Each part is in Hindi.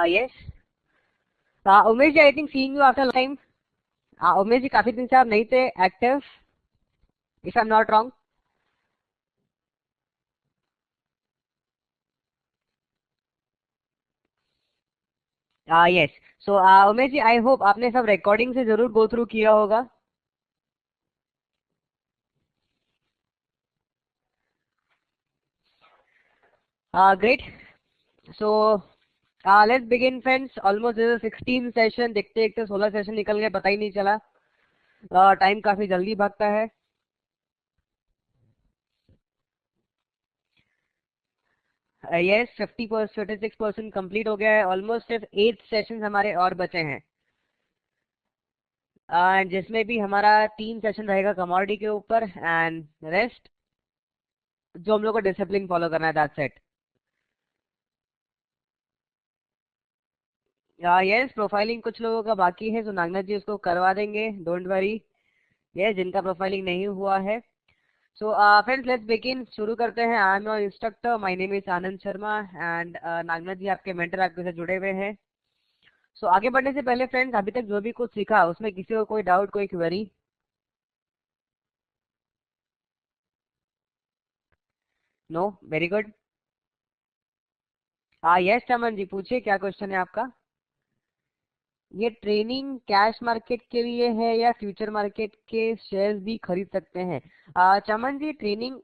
Yes. Umesh ji, I think seeing you after time. Umesh ji, काफी दिन से आप नहीं थे active, if I am not wrong. Yes. So Umesh ji, I hope आपने सब रिकॉर्डिंग से जरूर गो थ्रू किया होगा. Great. So let's begin friends. Almost 16 session, देखते देखते 16 सेशन निकल गए, पता ही नहीं चला. टाइम काफी जल्दी भागता है. यस, 56% कंप्लीट हो गया है. ऑलमोस्ट सिर्फ 8 सेशन हमारे और बचे हैं, जिसमें भी हमारा 3 सेशन रहेगा कमोडिटी के ऊपर, एंड रेस्ट जो हम लोग को डिसिप्लिन फॉलो करना है, दैट्स इट. यस, प्रोफाइलिंग कुछ लोगों का बाकी है, तो नागनाथ जी उसको करवा देंगे, डोंट वरी. यस, जिनका प्रोफाइलिंग नहीं हुआ है. So friends, let's begin. शुरू करते हैं. I am your instructor, my name is Anand Sharma, and Nagnath ji आपके मेंटर आपके साथ जुड़े हुए हैं. सो आगे बढ़ने से पहले फ्रेंड्स, अभी तक जो भी कुछ सीखा उसमें किसी को कोई डाउट, कोई query? No, very good. Yes Chaman ji, पूछिए, क्या क्वेश्चन है आपका? ये ट्रेनिंग कैश मार्केट के लिए है या फ्यूचर मार्केट के शेयर्स भी खरीद सकते हैं? चमन जी, ट्रेनिंग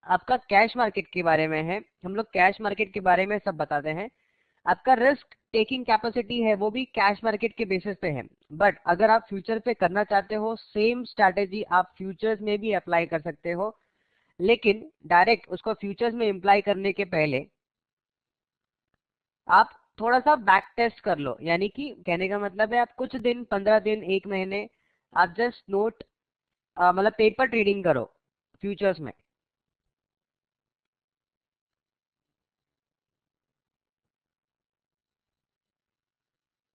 आपका कैश मार्केट के बारे में है. हम लोग कैश मार्केट के बारे में सब बताते हैं. आपका रिस्क टेकिंग कैपेसिटी है वो भी कैश मार्केट के बेसिस पे है. बट अगर आप फ्यूचर पे करना चाहते हो, सेम स्ट्रैटेजी आप फ्यूचर्स में भी अप्लाई कर सकते हो. लेकिन डायरेक्ट उसको फ्यूचर्स में इम्प्लाई करने के पहले आप थोड़ा सा बैक टेस्ट कर लो. यानी कि कहने का मतलब है, आप कुछ दिन, 15 दिन, एक महीने, आप जस्ट नोट, मतलब पेपर ट्रेडिंग करो फ्यूचर्स में.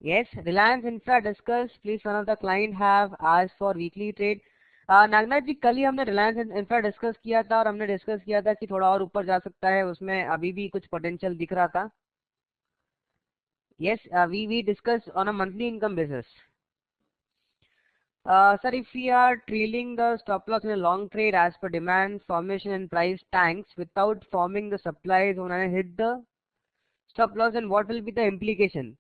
Yes, Reliance Infra discuss. Please, one of the client have asked for weekly trade. Nagnath ji, कल ही हमने रिलायंस इंफ्रा डिस्कस किया था, और हमने डिस्कस किया था कि थोड़ा और ऊपर जा सकता है, उसमें अभी भी कुछ पोटेंशियल दिख रहा था. Yes, we discuss on a monthly income basis. Sir, if we are trailing the stop loss in a long trade as per demand formation and price tanks without forming the supplies when I hit the stop loss, then what will be the implication?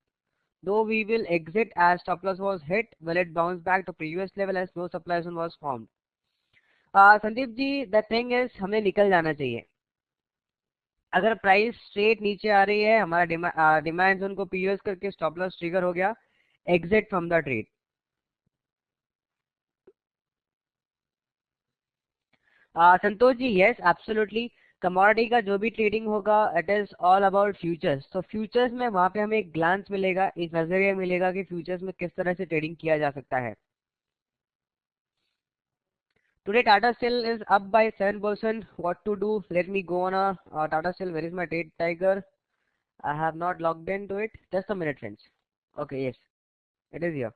Though we will exit as stop loss was hit, will it bounce back to previous level as no supply zone was formed? Sandeep ji, the thing is, हमें निकल जाना चाहिए. अगर प्राइस स्ट्रेट नीचे आ रही है, हमारा डिमांड जोन को पीओएस करके स्टॉप लॉस ट्रिगर हो गया, exit from the trade. Santosh ji, yes absolutely. Commodity का जो भी ट्रेडिंग होगा, it is all about futures. तो फ्यूचर्स में वहां पे हमें एक ग्लांस मिलेगा, एक नजरिया मिलेगा कि फ्यूचर्स में किस तरह से ट्रेडिंग किया जा सकता है. Today Tata Steel is up by 7%. What to do? Let me go on a Tata Steel. Where is my trade tiger? I have not logged into it. Just a minute, friends. Okay, yes, it is here.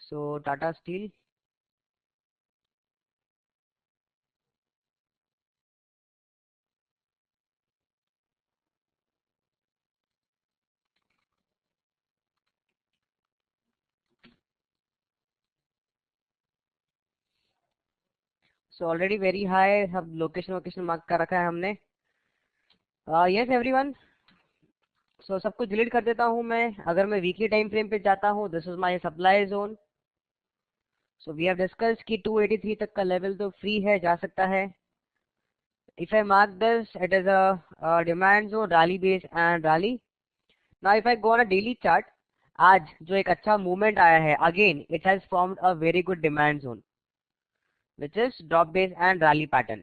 So Tata Steel. So already very high. सब लोकेशन मार्क कर रखा है हमने. Yes everyone. So सब कुछ डिलीट कर देता हूँ मैं. अगर मैं वीकली टाइम फ्रेम पे जाता हूँ, this is my supply zone. So we have discussed कि 283 तक का लेवल तो फ्री है, जा सकता है. If I mark this, it is a demand zone, rally base and rally. Now if I go on a daily chart, आज जो एक अच्छा मूवमेंट आया है, again it has formed a very good demand zone which is drop base and rally pattern.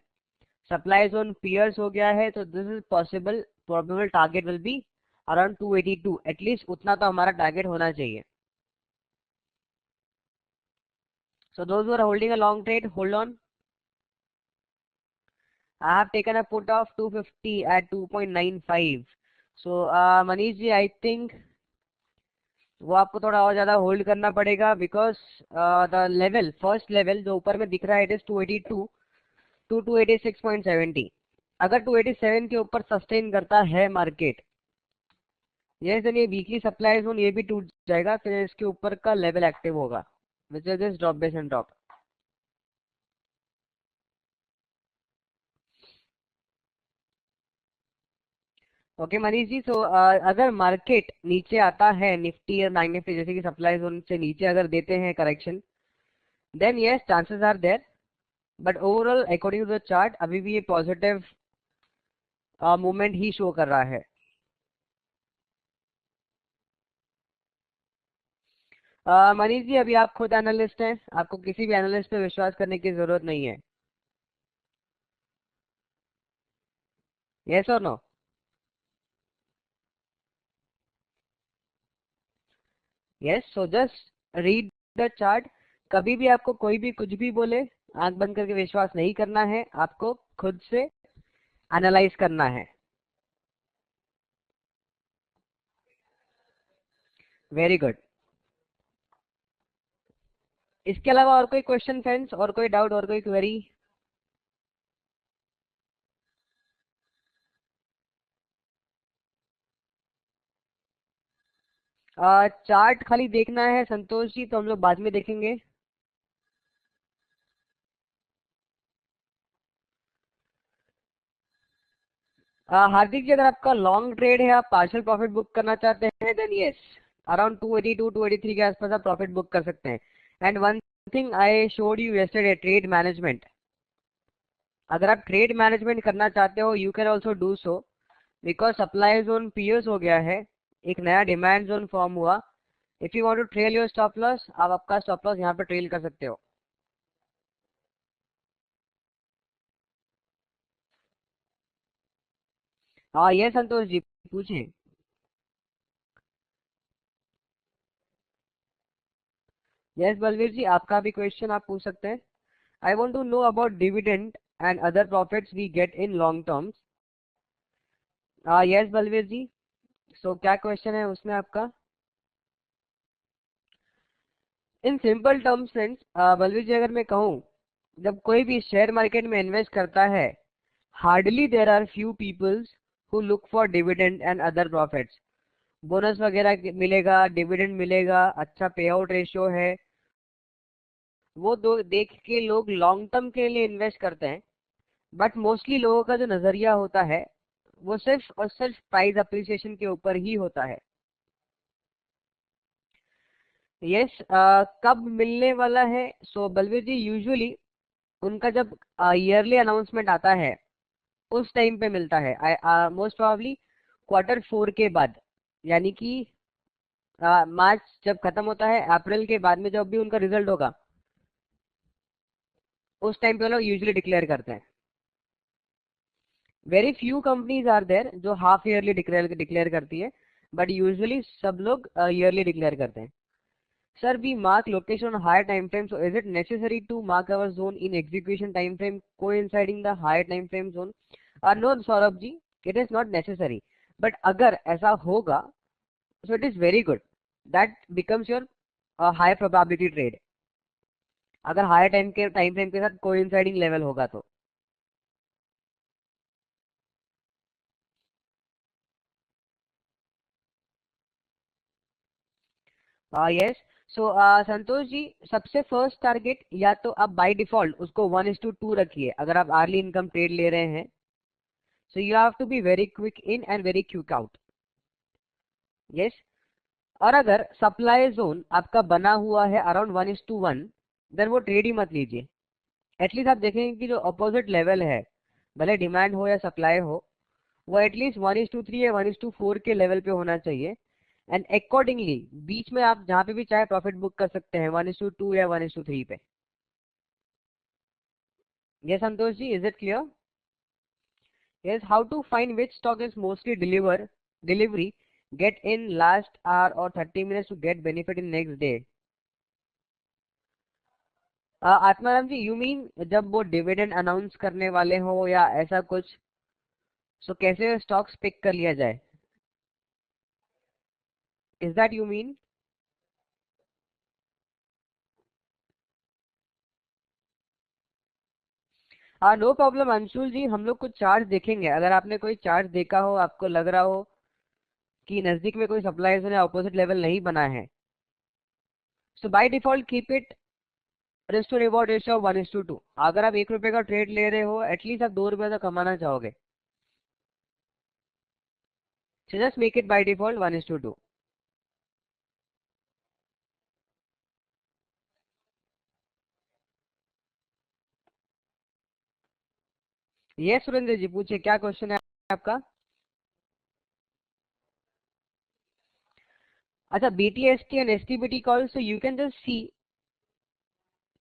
Supply zone pierce हो गया है, तो this is possible. Probable target will be around 282. At least उतना तो हमारा टारगेट होना चाहिए. So those who are holding a long trade, hold on. I have taken a put of 250 at 2.95. So Manish ji, I think वो आपको थोड़ा और ज्यादा होल्ड करना पड़ेगा, because the level, first level जो ऊपर में दिख रहा है, इट इज 282. टू 286.70। अगर 287 के ऊपर सस्टेन करता है मार्केट, ये देन ये वीकली सप्लाई जोन ये भी टूट जाएगा, फिर इसके ऊपर का लेवल एक्टिव होगा which is this drop base and drop. Okay Manish ji, तो अगर मार्केट नीचे आता है, निफ्टी या बैंक निफ्टी जैसे कि सप्लाई जोन से नीचे अगर देते हैं correction, then yes chances are there, but overall according to the chart अभी भी ये पॉजिटिव मूवमेंट ही शो कर रहा है। मनीष जी, अभी आप खुद एनालिस्ट हैं, आपको किसी भी एनालिस्ट पे विश्वास करने की जरूरत नहीं है। यस और no? Yes, so just read the chart. कभी भी आपको कोई भी कुछ भी बोले, आंख बंद करके विश्वास नहीं करना है, आपको खुद से एनालाइज करना है। Very good. इसके अलावा और कोई क्वेश्चन फ्रेंड्स, और कोई डाउट, और कोई क्वेरी? चार्ट खाली देखना है संतोष जी, तो हम लोग बाद में देखेंगे। हार्दिक जी, अगर आपका लॉन्ग ट्रेड है, आप पार्शियल प्रॉफिट बुक करना चाहते हैं, देन यस, अराउंड 282 283 के आसपास आप प्रॉफिट बुक कर सकते हैं। And one thing I showed you yesterday, trade management. अगर आप ट्रेड मैनेजमेंट करना चाहते हो, you can also do so, because supply zone pierce हो गया है, एक नया डिमांड जोन फॉर्म हुआ। If you want to trail your stop loss, आप आपका स्टॉप लॉस यहाँ पे ट्रेल कर सकते हो। हाँ ये संतोष जी, पूछिए। यस बलवीर जी, आपका भी क्वेश्चन आप पूछ सकते हैं। I want to know about dividend and other profits we get in long terms. Yes Balvir ji, so क्या क्वेश्चन है उसमें आपका? In simple terms friends, Balveer ji अगर मैं कहूँ, जब कोई भी शेयर मार्केट में इन्वेस्ट करता है, hardly there are few peoples who look for dividend and other profits. Bonus वगैरह मिलेगा, डिविडेंड मिलेगा, अच्छा पे आउट रेशियो है, वो दो देख के लोग लॉन्ग टर्म के लिए इन्वेस्ट करते हैं। बट मोस्टली लोगों का जो नजरिया होता है, वो सिर्फ और सिर्फ प्राइस अप्रिसिएशन के ऊपर ही होता है। यस, कब मिलने वाला है? सो बलवीर जी, यूजुअली उनका जब ईयरली अनाउंसमेंट आता है, उस टाइम पे मिलता है, मोस्ट प्रोबेबली Q4 के बाद, यानी कि मार्च जब खत्म होता है, अप्रैल के बाद में जब भी उनका रिजल्ट होगा, उस टाइम पे वो लोग यूजुअली डिक्लेयर करते हैं। Very few companies are there जो हाफ ईयरली डिक्लेयर डिक्लेयर करती है, बट यूजुअली सब लोग ईयरली डिक्लेयर करते हैं। Sir, we mark location on higher time frame, so is it necessary to mark our zone in execution time frame coinciding the higher time frame zone? No Saurabh ji, it is not necessary, but अगर ऐसा होगा, so it is very good, that becomes your high probability trade, अगर हायर टाइम फ्रेम के साथ कोइंसाइडिंग लेवल होगा तो। यस, सो संतोष जी, सबसे फर्स्ट टारगेट या तो आप बाय डिफॉल्ट उसको 1:2 रखिए, अगर आप अर्ली इनकम ट्रेड ले रहे हैं, so you have to be very quick in and very quick out. Yes, और अगर सप्लाई जोन आपका बना हुआ है अराउंड 1:1, देन वो ट्रेड ही मत लीजिए। एटलीस्ट आप देखेंगे कि जो अपोजिट लेवल है, भले डिमांड हो या सप्लाई हो, वो एटलीस्ट 1:3 या 1:4 के लेवल पे होना चाहिए। एंड अकॉर्डिंगली बीच में आप जहां पे भी चाहे प्रॉफिट बुक कर सकते हैं, 1:2 या 1:3 पे। ये Santosh ji, is it clear? Yes, how to find which stock is mostly delivery get in last hour or 30 minutes to get benefit in next day? Atmaram ji, you mean जब वो डिविडेंड अनाउंस करने वाले हो या ऐसा कुछ, सो कैसे स्टॉक्स पिक कर लिया जाए, is that you mean? No problem Anshul ji, हम लोग कुछ चार्ट देखेंगे। अगर आपने कोई चार्ट देखा हो, आपको लग रहा हो कि नजदीक में कोई सप्लाई जोन या अपोजिट लेवल नहीं बना है, so by default keep it risk to reward ratio 1:2। अगर आप 1 रुपए का ट्रेड ले रहे हो, एटलीस्ट आप 2 रुपए तो कमाना चाहोगे, so just make it by default 1:2। ये सुरेंद्र जी पूछे, क्या क्वेश्चन है आपका? अच्छा, BTST and STBT call, so you can just see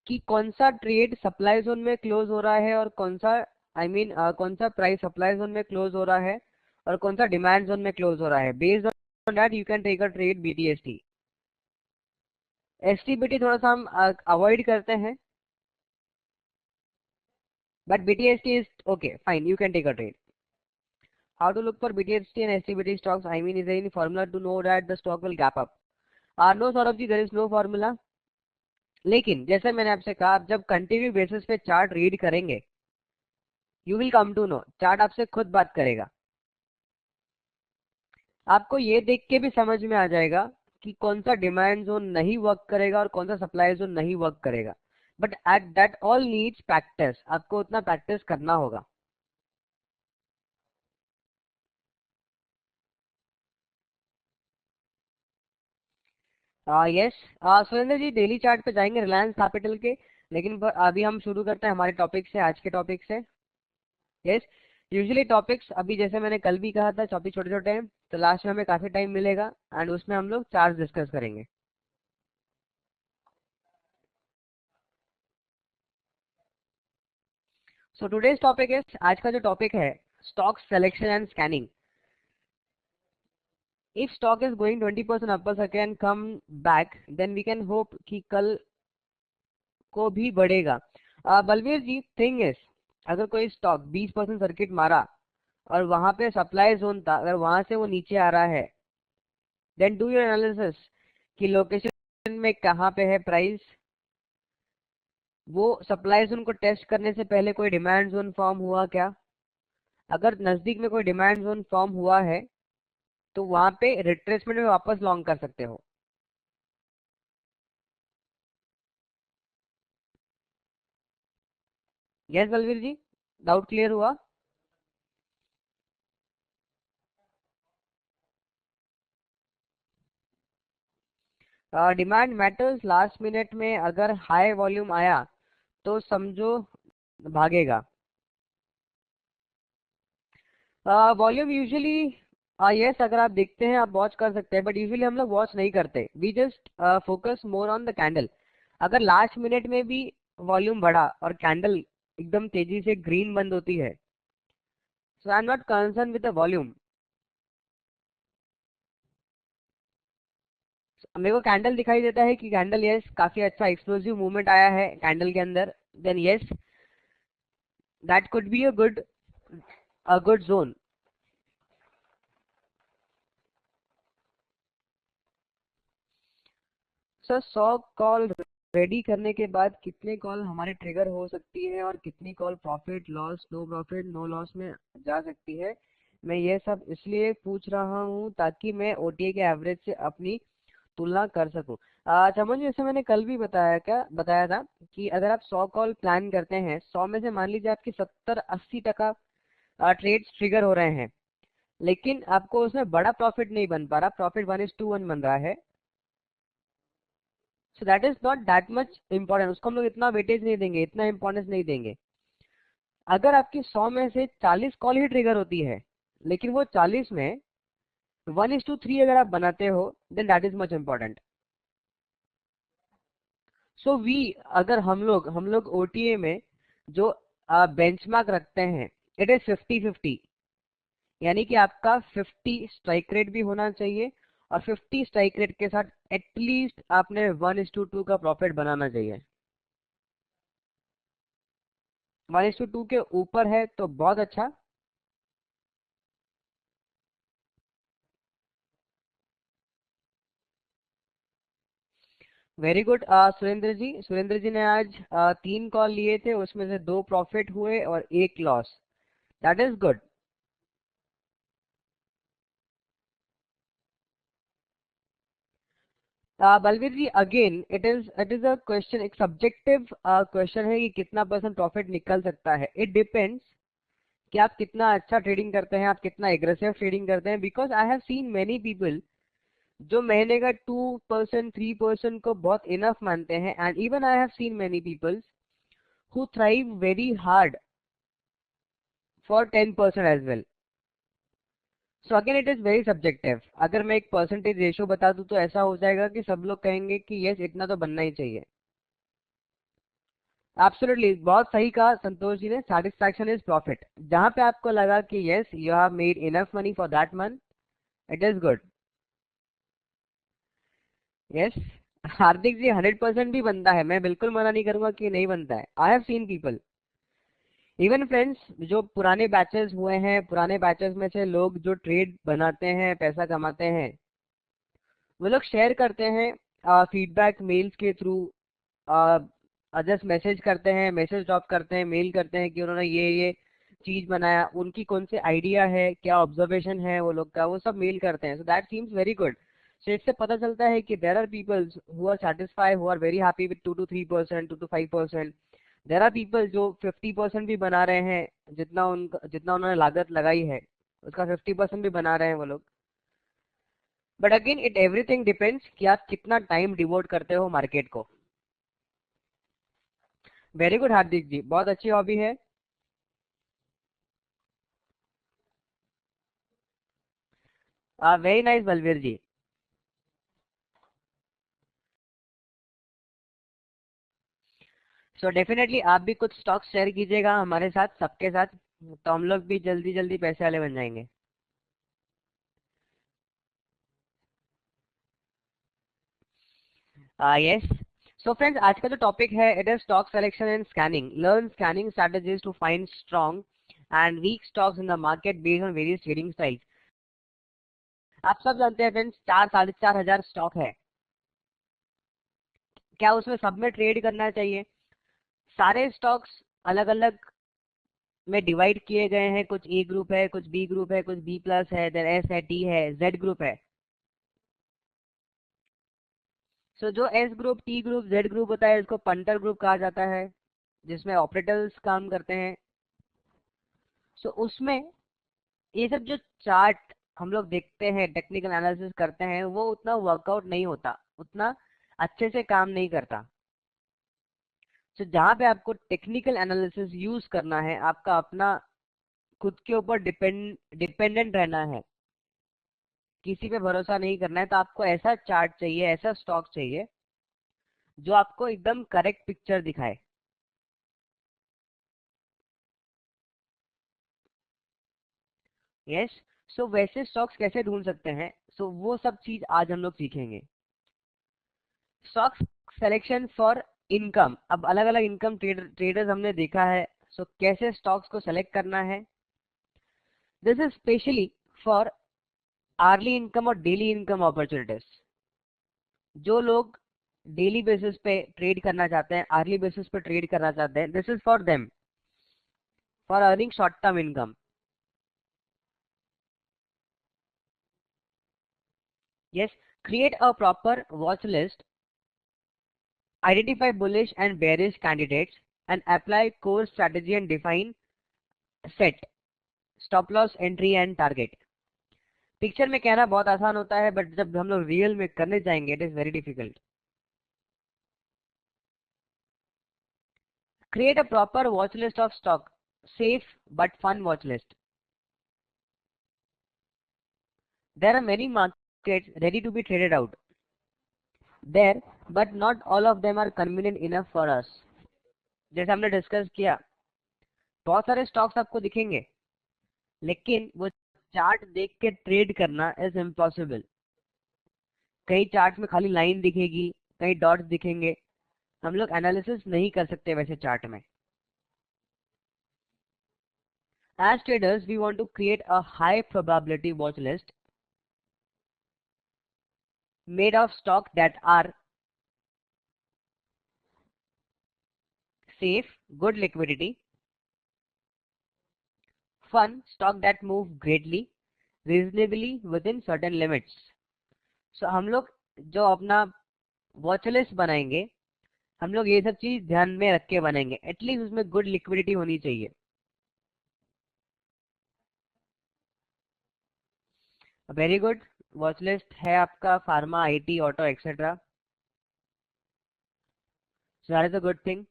कि कौन सा ट्रेड सप्लाई जोन में क्लोज हो रहा है और कौन सा, आई मीन कौन सा प्राइस सप्लाई जोन में क्लोज हो रहा है और कौन सा डिमांड जोन में क्लोज हो रहा है। Based on that you can take a trade BTST. STBT थोड़ा सा हम अवॉइड करते हैं, but BTST is okay, fine, you can take a trade. How to look for BTST and STBT stocks, I mean is there any formula to know that the stock will gap up? No Saurabh ji, there is no formula. लेकिन जैसे मैंने आपसे कहा, आप जब कंटिन्यू बेसिस पे चार्ट रीड करेंगे, you will come to know, chart आपसे खुद बात करेगा। आपको ये देख के भी समझ में आ जाएगा कि कौन सा डिमांड जोन नहीं वर्क करेगा और कौन सा सप्लाई जोन नहीं वर्क करेगा। But at that all needs practice, आपको उतना प्रैक्टिस करना होगा। यस, सुरेंद्र जी डेली चार्ट पे जाएंगे रिलायंस कैपिटल के, लेकिन अभी हम शुरू करते हैं हमारे टॉपिक से, आज के टॉपिक से। यस, यूजुअली टॉपिक्स अभी जैसे मैंने कल भी कहा था, टॉपिक छोटे छोटे हैं, तो लास्ट में हमें काफी टाइम मिलेगा एंड उसमें हम लोग चार्ट डिस्कस करेंगे। सो टुडेज टॉपिक इज, आज का जो टॉपिक है, stock selection and scanning. if stock is going 20% upwards again come back, then we can hope कि कल को भी बढ़ेगा। बलवीर जी, थिंग इज, अगर कोई स्टॉक 20% सर्किट मारा और वहां पे सप्लाई जोन था, अगर वहां से वो नीचे आ रहा है, देन डू योर एनालिसिस कि लोकेशन में कहाँ पे है प्राइस। वो सप्लाई जोन को टेस्ट करने से पहले कोई डिमांड जोन फॉर्म हुआ क्या? अगर नजदीक में कोई डिमांड जोन फॉर्म हुआ है, तो वहां पे रिट्रेसमेंट में वापस लॉन्ग कर सकते हो। यस बलवीर जी, डाउट क्लियर हुआ? डिमांड मैटर्स, लास्ट मिनट में अगर हाई वॉल्यूम आया तो समझो भागेगा। वॉल्यूम यूजुअली, यस, अगर आप देखते हैं आप वॉच कर सकते हैं, बट यूजुअली हम लोग वॉच नहीं करते, we just focus more on the candle. अगर लास्ट मिनट में भी वॉल्यूम बढ़ा और कैंडल एकदम तेजी से ग्रीन बंद होती है, so I am not concern with the volume. मेरे को कैंडल दिखाई देता है कि कैंडल, यस, काफी अच्छा एक्सप्लोसिव मूवमेंट आया है कैंडल के अंदर, then yes, that could be a good zone. Sir 100 call ready करने के बाद कितने कॉल हमारे ट्रिगर हो सकती है और कितनी call profit loss, no profit no loss में जा सकती है? मैं ये सब इसलिए पूछ रहा हूँ ताकि मैं ओटीए के एवरेज से अपनी तुलना कर सकूं। चमन जी, जैसे मैंने कल भी बताया था कि अगर आप 100 कॉल प्लान करते हैं, 100 में से मान लीजिए आपकी 70-80% ट्रेड्स ट्रिगर हो रहे हैं, लेकिन आपको उसमें बड़ा प्रॉफिट नहीं बन पा रहा, प्रॉफिट 1:1 बन रहा है, सो that is not that much important, उसको हम लोग इतना वेटेज नहीं देंगे, इतना इंपॉर्टेंस नहीं देंगे। अगर आपकी 100 में से 40 कॉल ही ट्रिगर होती है, लेकिन वो 40 में 1:3 अगर आप बनाते हो, then that is much important. So we, अगर हम लोग ओटीए में जो बेंचमार्क रखते हैं, इट इज 50-50, यानी कि आपका 50 स्ट्राइक रेट भी होना चाहिए और 50 स्ट्राइक रेट के साथ एटलीस्ट आपने 1:2 का प्रॉफिट बनाना चाहिए। 1:2 के ऊपर है तो बहुत अच्छा। वेरी गुड सुरेंद्र जी ने आज 3 कॉल लिए थे, उसमें से 2 प्रॉफिट हुए और 1 loss. That is good. Balveer ji, again it is a question, एक सब्जेक्टिव क्वेश्चन है कि कितना परसेंट प्रॉफिट निकल सकता है। इट डिपेंड्स कि आप कितना अच्छा ट्रेडिंग करते हैं, आप कितना एग्रेसिव ट्रेडिंग करते हैं। Because I have seen many people जो महीने का 2% 3% को बहुत इनफ मानते हैं, and even I have seen many people who thrive very hard for 10% as well. So again it is very subjective. अगर मैं एक परसेंटेज रेशियो बता दूं तो ऐसा हो जाएगा कि सब लोग कहेंगे कि यस इतना तो बनना ही चाहिए। एब्सोल्युटली, बहुत सही कहा संतोष जी ने, सेटिस्फैक्शन इज प्रॉफिट। जहां पे आपको लगा कि yes you have made enough money for that month, it is good. Yes, Hardik ji 100% भी बनता है, मैं बिल्कुल मना नहीं करूंगा कि नहीं बनता है। I have seen people, even friends, जो पुराने बैचेस हुए हैं, पुराने बैचेस में से लोग जो ट्रेड बनाते हैं, पैसा कमाते हैं, वो लोग शेयर करते हैं फीडबैक मेल्स के थ्रू। जस्ट मैसेज करते हैं, मैसेज ड्रॉप करते हैं, मेल करते हैं कि उन्होंने ये चीज बनाया, उनकी कौन सी आइडिया है, क्या ऑब्जर्वेशन है वो लोग का, वो सब मेल करते हैं। So that seems very good. So इससे पता चलता है कि there are people who are satisfied, who are very happy with 2 to 3%, 2 to 5%। There are people जो 50% भी बना रहे हैं, जितना उन्होंने लागत लगाई है उसका 50% भी बना रहे हैं वो लोग। But again it everything depends कि आप कितना टाइम डिवोट करते हो मार्केट को। वेरी गुड हार्दिक जी, बहुत अच्छी हॉबी है। Very nice Balvir ji. So definitely आप भी कुछ स्टॉक्स शेयर कीजिएगा हमारे साथ, सबके साथ, तो हम लोग भी जल्दी जल्दी पैसे वाले बन जाएंगे। यस। सो फ्रेंड्स, आज का जो टॉपिक है it is stock selection and scanning. Learn scanning strategies to find strong and weak stocks in the market based on various trading styles. आप सब जानते हैं फ्रेंड्स, 4 साढ़े 4 हजार स्टॉक है। क्या उसमें सब में ट्रेड करना चाहिए? सारे स्टॉक्स अलग अलग में डिवाइड किए गए हैं। कुछ ए ग्रुप है, कुछ बी ग्रुप है, कुछ बी प्लस है, देन एस है, टी है, जेड ग्रुप है। सो जो S group, T group, Z group होता है, इसको पंटर ग्रुप कहा जाता है, जिसमें ऑपरेटर्स काम करते हैं। सो उसमें ये सब जो चार्ट हम लोग देखते हैं, टेक्निकल एनालिसिस करते हैं, वो उतना वर्कआउट नहीं होता, उतना अच्छे से काम नहीं करता। सो जहाँ पे आपको टेक्निकल एनालिसिस यूज करना है, आपका अपना खुद के ऊपर डिपेंडेंट रहना है, किसी पे भरोसा नहीं करना है, तो आपको ऐसा चार्ट चाहिए, ऐसा स्टॉक चाहिए जो आपको एकदम करेक्ट पिक्चर दिखाए। यस। सो वैसे स्टॉक्स कैसे ढूंढ सकते हैं, सो वो सब चीज आज हम लोग सीखेंगे। Stock selection for income. अब अलग अलग इनकम ट्रेडर्स हमने देखा है। सो कैसे स्टॉक्स को सेलेक्ट करना है, this is specially for early income और डेली इनकम अपॉर्चुनिटीज। जो लोग डेली बेसिस पे ट्रेड करना चाहते हैं, आर्ली बेसिस पे ट्रेड करना चाहते हैं, this is for them, for earning short term income. Yes. Create a proper watch list, identify bullish and bearish candidates, and apply core strategy and define set stop loss entry and target। Picture में कहना बहुत आसान होता है, बट जब हम लोग रियल में करने जाएंगे it is very difficult. Create a proper watch list of stock, safe but fun watch list. There are many markets ready to be traded out there, but not all of them are convenient enough for us. जैसे हमने डिस्कस किया, बहुत सारे स्टॉक्स आपको दिखेंगे, लेकिन वो चार्ट देख के ट्रेड करना इज इम्पॉसिबल। कई चार्ट में खाली लाइन दिखेगी, कई डॉट्स दिखेंगे, हम लोग एनालिसिस नहीं कर सकते वैसे चार्ट में। As traders we want to create a high probability watch list made of stock that are safe, good liquidity, fun, stock that move greatly, reasonably within certain limits. So हम लोग जो अपना वॉच लिस्ट बनाएंगे, हम लोग ये सब चीज ध्यान में रख के बनाएंगे, एटलीस्ट उसमें गुड लिक्विडिटी होनी चाहिए। Very good. वॉच लिस्ट है आपका pharma, IT, auto etcetera. So that is a good thing.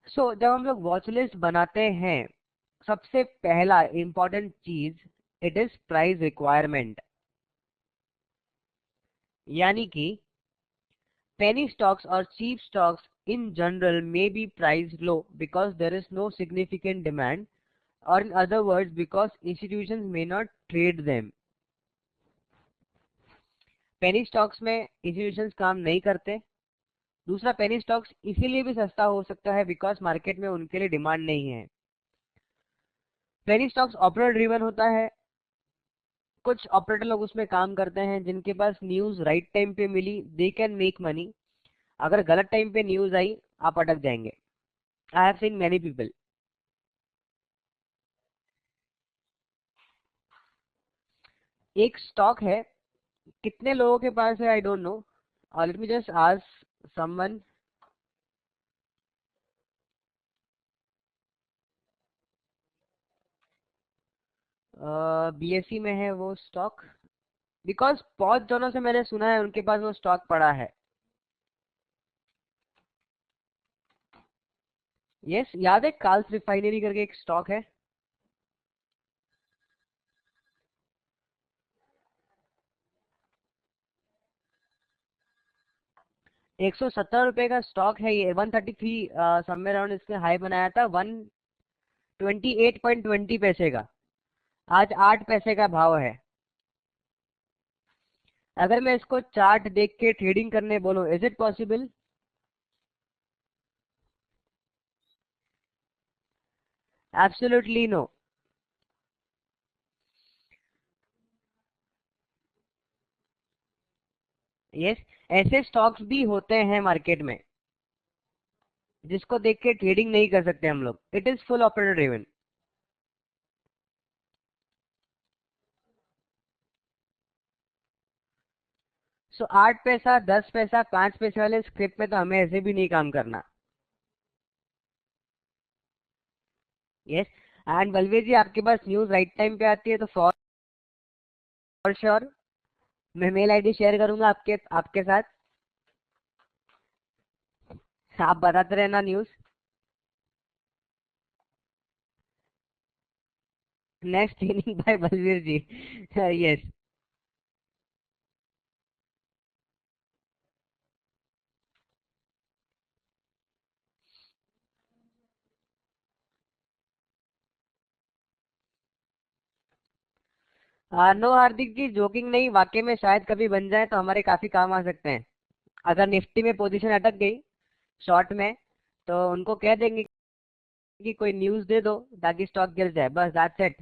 So जब हम लोग वॉच लिस्ट बनाते हैं, सबसे पहला इंपॉर्टेंट चीज, इट इज प्राइस रिक्वायरमेंट। यानी कि penny stocks or cheap stocks in general may be priced low because there is no significant demand, or in other words because institutions may not trade them. penny stocks में institutions काम नहीं करते। दूसरा, penny stocks इसीलिए भी सस्ता हो सकता है because मार्केट में उनके लिए डिमांड नहीं है। penny stocks ऑपरेटर ड्रिवन होता है। कुछ ऑपरेटर लोग उसमें काम करते हैं जिनके पास न्यूज राइट टाइम पे मिली, दे कैन मेक मनी। अगर गलत टाइम पे न्यूज आई, आप अटक जाएंगे। I have seen many people. एक स्टॉक है, कितने लोगों के पास है I don't know. Let me just ask someone. BSc में है वो स्टॉक, बिकॉज बहुत जनों से मैंने सुना है उनके पास वो स्टॉक पड़ा है। यस, याद है कार्ल्स रिफाइनरी करके एक स्टॉक है। 170 रुपए का स्टॉक है ये। 133 समवेयर अराउंड इसने हाई बनाया था। 128.20 पैसे का, आज 8 पैसे का भाव है। अगर मैं इसको चार्ट देख के ट्रेडिंग करने बोलूं, is it possible? Absolutely no. Yes, ऐसे स्टॉक्स भी होते हैं मार्केट में जिसको देख के ट्रेडिंग नहीं कर सकते हम लोग। It is full operator driven. So 8 पैसा, 10 पैसा, 5 पैसे वाले स्क्रिप्ट में तो हमें ऐसे भी नहीं काम करना। यस, एंड बलवीर जी, आपके पास न्यूज राइट टाइम पे आती है तो फॉर श्योर मैं मेल आईडी शेयर करूंगा आपके आपके साथ। आप बताते रहना news. Next inning by Balveer ji. Yes. No Hardik ji, joking नहीं, वाकई में शायद कभी बन जाए तो हमारे काफी काम आ सकते हैं। अगर निफ्टी में पोजीशन अटक गई शॉर्ट में, तो उनको कह देंगे कि कोई न्यूज दे दो ताकि स्टॉक गिर जाए, बस that's it.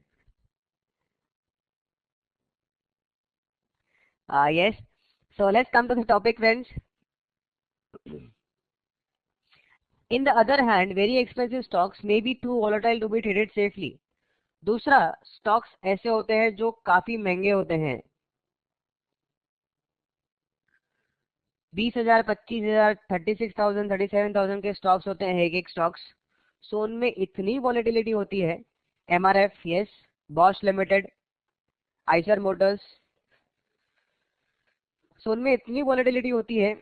Yes, so let's come to the topic, friends. In the other hand, very expensive stocks may be too volatile to be traded safely. दूसरा, स्टॉक्स ऐसे होते हैं जो काफी महंगे होते हैं। 20,000, 25,000, 36,000, 37,000 के स्टॉक्स होते हैं एक एक स्टॉक्स। सो उनमें इतनी वॉलेटिलिटी होती है। MRF, yes, Bosch limited, Eicher Motors. So उनमें इतनी वॉलेटिलिटी होती है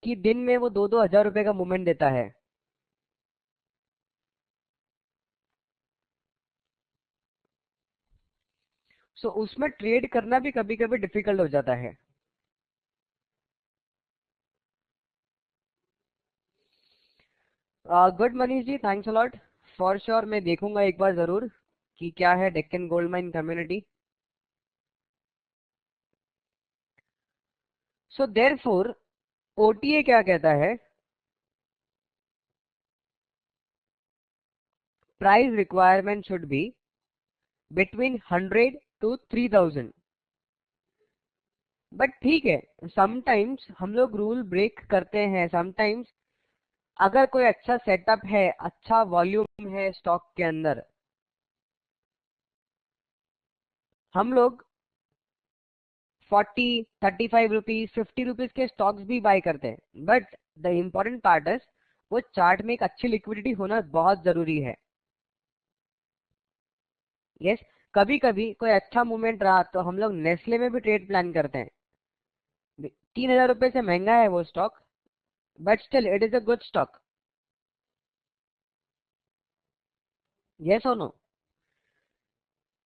कि दिन में वो 2-2 हज़ार रुपए का मूवमेंट देता है। सो उसमें ट्रेड करना भी कभी कभी डिफिकल्ट हो जाता है। Good Manish ji, thanks a lot. For sure मैं देखूंगा एक बार जरूर कि क्या है Deccan gold mine community. So therefore OTA क्या कहता है? Price requirement should be between 100 to 3000। बट ठीक है, समटाइम्स हम लोग रूल ब्रेक करते हैं। समटाइम्स अगर कोई अच्छा सेटअप है, अच्छा वॉल्यूम है स्टॉक के अंदर, हम लोग 40, 35 रुपीज, 50 रुपीज के स्टॉक्स भी बाय करते हैं। But the important part is वो चार्ट में एक अच्छी लिक्विडिटी होना बहुत जरूरी है। यस, कभी कभी कोई अच्छा मूवमेंट रहा तो हम लोग नेस्ले में भी ट्रेड प्लान करते हैं। 3,000 रुपए से महंगा है वो stock, but still it is a good stock. Yes और नो?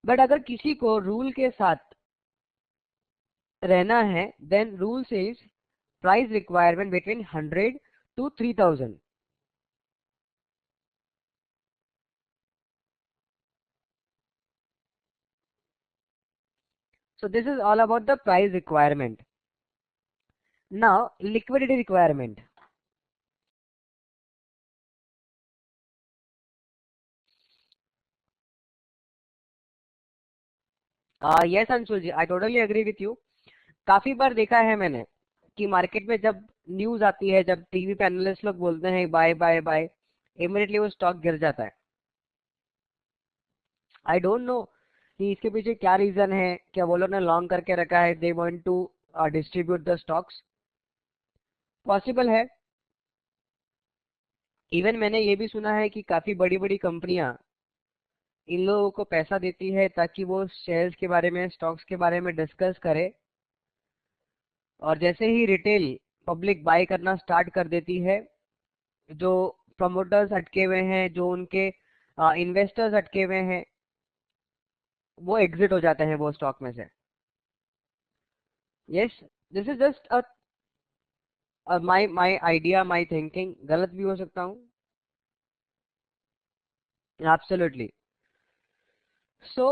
बट अगर किसी को रूल के साथ रहना है, then rule says price requirement between 100 to 3,000। So this is all about the price requirement. Now liquidity requirement. Yes Anshul ji, I totally agree with you. काफी बार देखा है मैंने कि मार्केट में जब न्यूज आती है, जब टीवी पे एनालिस्ट लोग बोलते हैं बाय बाय बाय, इमीडिएटली वो स्टॉक गिर जाता है। आई डोंट नो कि इसके पीछे क्या रीजन है। क्या वो लोग ने लॉन्ग करके रखा है, they want to distribute the stocks? Possible है। इवन मैंने ये भी सुना है कि काफी बड़ी बड़ी कंपनियां इन लोगों को पैसा देती है ताकि वो शेयर्स के बारे में, स्टॉक्स के बारे में डिस्कस करे, और जैसे ही रिटेल पब्लिक बाय करना स्टार्ट कर देती है, जो प्रमोटर्स अटके हुए हैं, जो उनके इन्वेस्टर्स अटके हुए हैं, वो एग्जिट हो जाते हैं वो स्टॉक में से। Yes, this is just my my idea, my thinking. गलत भी हो सकता हूँ। एब्सोल्युटली। सो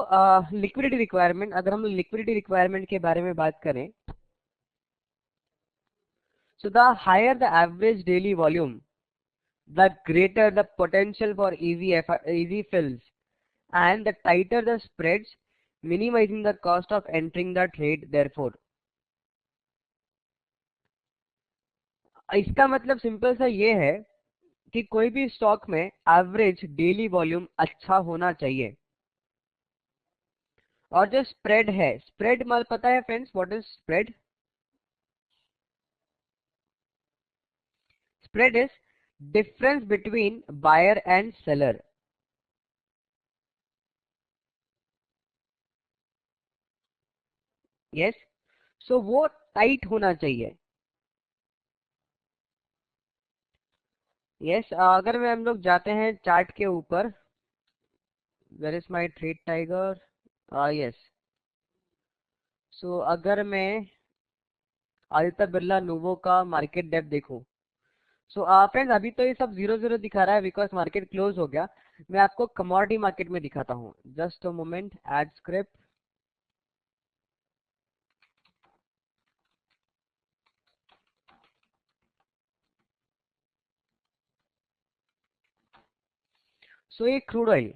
लिक्विडिटी रिक्वायरमेंट, अगर हम लिक्विडिटी रिक्वायरमेंट के बारे में बात करें, so the higher the average daily volume, the greater the potential for easy fills, and the tighter the spreads, minimizing the cost of entering the trade therefore। इसका मतलब सिंपल सा ये है कि कोई भी स्टॉक में एवरेज डेली वॉल्यूम अच्छा होना चाहिए। और जो स्प्रेड है, स्प्रेड मतलब पता है friends, what is spread? Spread is difference between buyer and seller. Yes, so वो टाइट होना चाहिए। यस, अगर हम लोग जाते हैं चार्ट के ऊपर, where is my trade tiger? Yes, so अगर मैं आदित्य बिरला नोवो का मार्केट डेप्थ देखूं, सो फ्रेंड्स अभी तो ये सब 0-0 दिखा रहा है बिकॉज मार्केट क्लोज हो गया। मैं आपको कमोडिटी मार्केट में दिखाता हूँ। Just a moment, add script. So ये क्रूड ऑयल,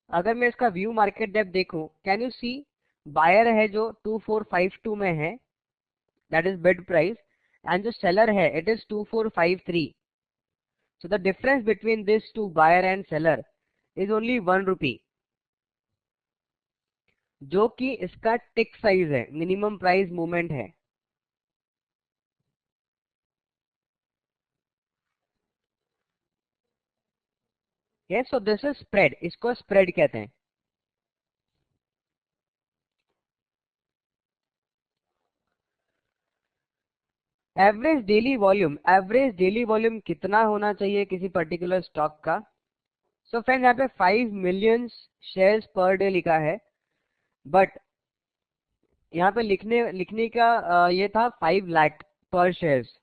अगर मैं इसका व्यू मार्केट डेप्थ देखूं, कैन यू सी? बायर है जो 2452 में है, that is bid price, and जो सेलर है it is 2453। So the difference between this two buyer and seller is only 1 rupee, जो कि इसका टिक साइज है, मिनिमम प्राइस मूवमेंट है। Yes, so this is spread, इसको स्प्रेड कहते हैं। एवरेज डेली वॉल्यूम कितना होना चाहिए किसी पर्टिकुलर स्टॉक का? सो फ्रेंड्स यहाँ पे 5 मिलियन शेयर्स पर डे लिखा है, बट यहाँ पे लिखने का ये था 5 लाख पर शेयर्स।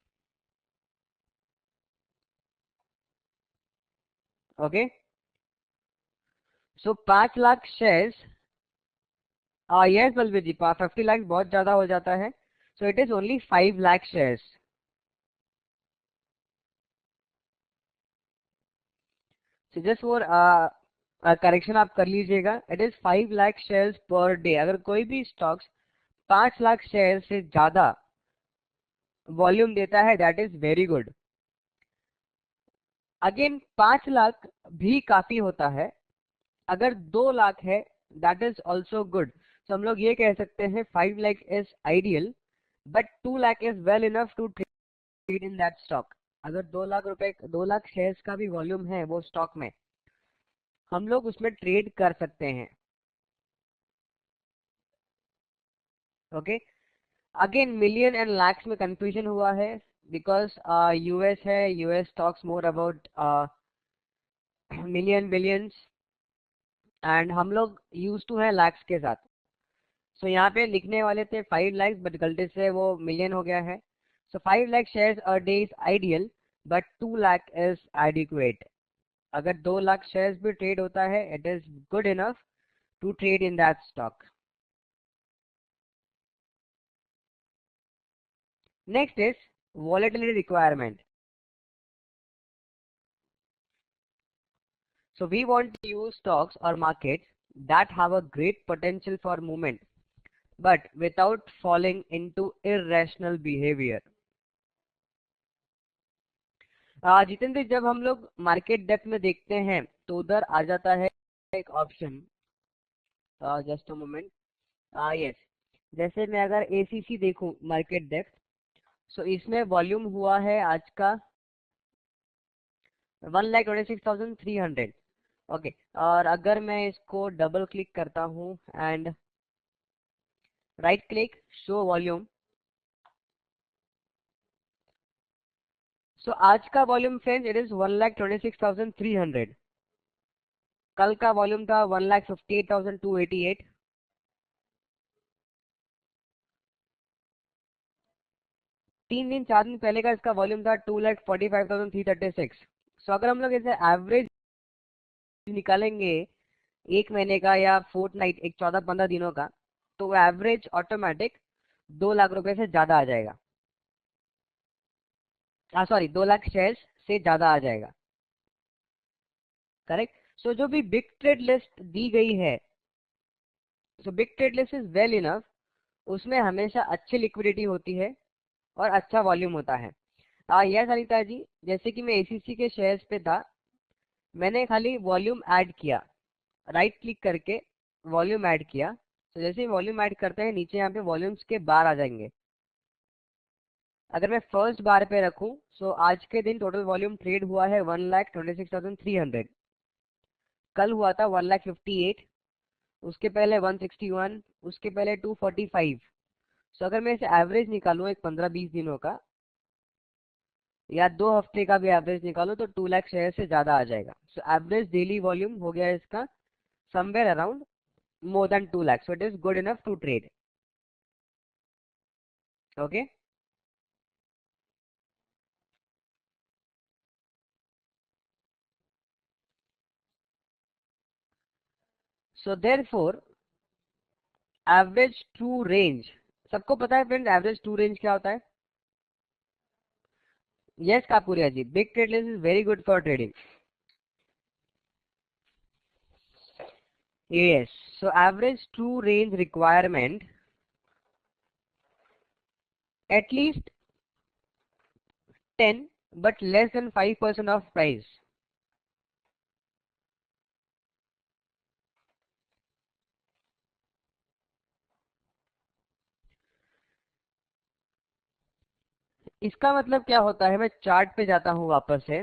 ओके, सो 5 लाख शेयर्स। यस बलबीर जी, 50 लाख बहुत ज्यादा हो जाता है। सो it is only 5 lakh shares. So just for correction आप कर लीजिएगा, it is 5 lakh shares per day. अगर कोई भी स्टॉक्स 5 लाख शेयर से ज्यादा वॉल्यूम देता है, that is very good. Again 5 lakh भी काफी होता है। अगर 2 लाख है दैट इज ऑल्सो गुड। तो हम लोग ये कह सकते हैं 5 lakh is ideal but 2 lakh is well enough to trade in that stock. अगर 2 लाख शेयर्स का भी वॉल्यूम है वो स्टॉक में, हम लोग उसमें ट्रेड कर सकते हैं। Okay, again million and lakhs में कंफ्यूजन हुआ है बिकॉज यूएस है, US talks more about million billions and हम लोग यूज टू है लैक्स के साथ। सो यहाँ पे लिखने वाले थे 5 लाख बट गलती से वो मिलियन हो गया है। So 5 lakh shares a day is ideal but 2 lakh is adequate. अगर 2 लाख शेयर्स भी ट्रेड होता है it is good enough to trade in that stock. Next is volatility requirement. So we want to use stocks or markets that have a great potential for movement but without falling into irrational behavior. Jitendra, जब हम लोग मार्केट डेप्थ में देखते हैं तो उधर आ जाता है एक option, just a moment, yes, जैसे मैं अगर एसीसी देखूं मार्केट डेप्थ, सो इसमें वॉल्यूम हुआ है आज का 1,26,300। ओके, और अगर मैं इसको डबल क्लिक करता हूं and right click show volume, so आज का वॉल्यूम फ्रेंड्स इट इज 1,26,300। कल का वॉल्यूम था 1,58,288। 3 दिन 4 दिन पहले का इसका वॉल्यूम था 2,45,336। सो अगर हम लोग इसे एवरेज निकालेंगे एक महीने का या फोर्टनाइट, एक 14-15 दिनों का, तो एवरेज ऑटोमेटिक 2 लाख रुपए से ज्यादा आ जाएगा। सॉरी, 2 लाख शेयर्स से ज्यादा आ जाएगा। करेक्ट। सो जो भी बिग ट्रेड लिस्ट दी गई है, so big trade list is well enough, उसमें हमेशा अच्छी लिक्विडिटी होती है और अच्छा वॉल्यूम होता है। यस अनिता जी, जैसे कि मैं एसीसी के शेयर्स पे था, मैंने खाली वॉल्यूम ऐड किया, राइट क्लिक करके वॉल्यूम ऐड किया। तो जैसे ही वॉल्यूम ऐड करते हैं नीचे यहाँ पे वॉल्यूम्स के बार आ जाएंगे। अगर मैं फर्स्ट बार पे रखूं, सो आज के दिन टोटल वॉल्यूम ट्रेड हुआ है 1,26,300। कल हुआ था 1,58,000, उसके पहले 161, उसके पहले 245। सो अगर मैं इसे एवरेज निकालूं एक 15-20 दिनों का या 2 हफ्ते का भी एवरेज निकालूं तो 2 लाख शेयर से ज्यादा आ जाएगा। सो एवरेज डेली वॉल्यूम हो गया इसका somewhere around more than 2 lakhs, so it is good enough to trade. Okay, so therefore average true range, सबको पता है फ्रेंड्स एवरेज ट्रू रेंज क्या होता है? Yes Kapuria ji, big trade list is very good for trading. yes, so average true range requirement at least 10 but less than 5% of price. इसका मतलब क्या होता है? मैं चार्ट पे जाता हूँ वापस से,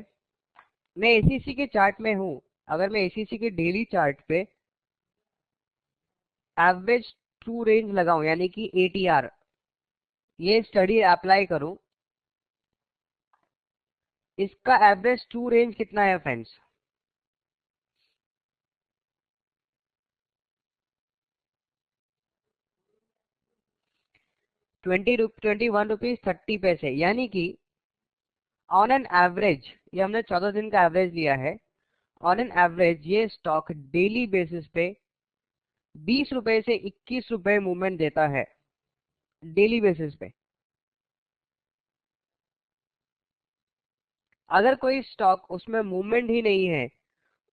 मैं एसीसी के चार्ट में हूँ। अगर मैं एसीसी के डेली चार्ट पे एवरेज ट्रू रेंज लगाऊं यानी कि एटीआर, ये स्टडी अप्लाई करूं, इसका एवरेज ट्रू रेंज कितना है फ्रेंड्स? ₹21.30, यानी कि ऑन एन एवरेज, ये हमने 14 दिन का एवरेज लिया है, ऑन एन एवरेज ये स्टॉक डेली बेसिस पे ₹20 से ₹21 मूवमेंट देता है डेली बेसिस पे। अगर कोई स्टॉक उसमें मूवमेंट ही नहीं है,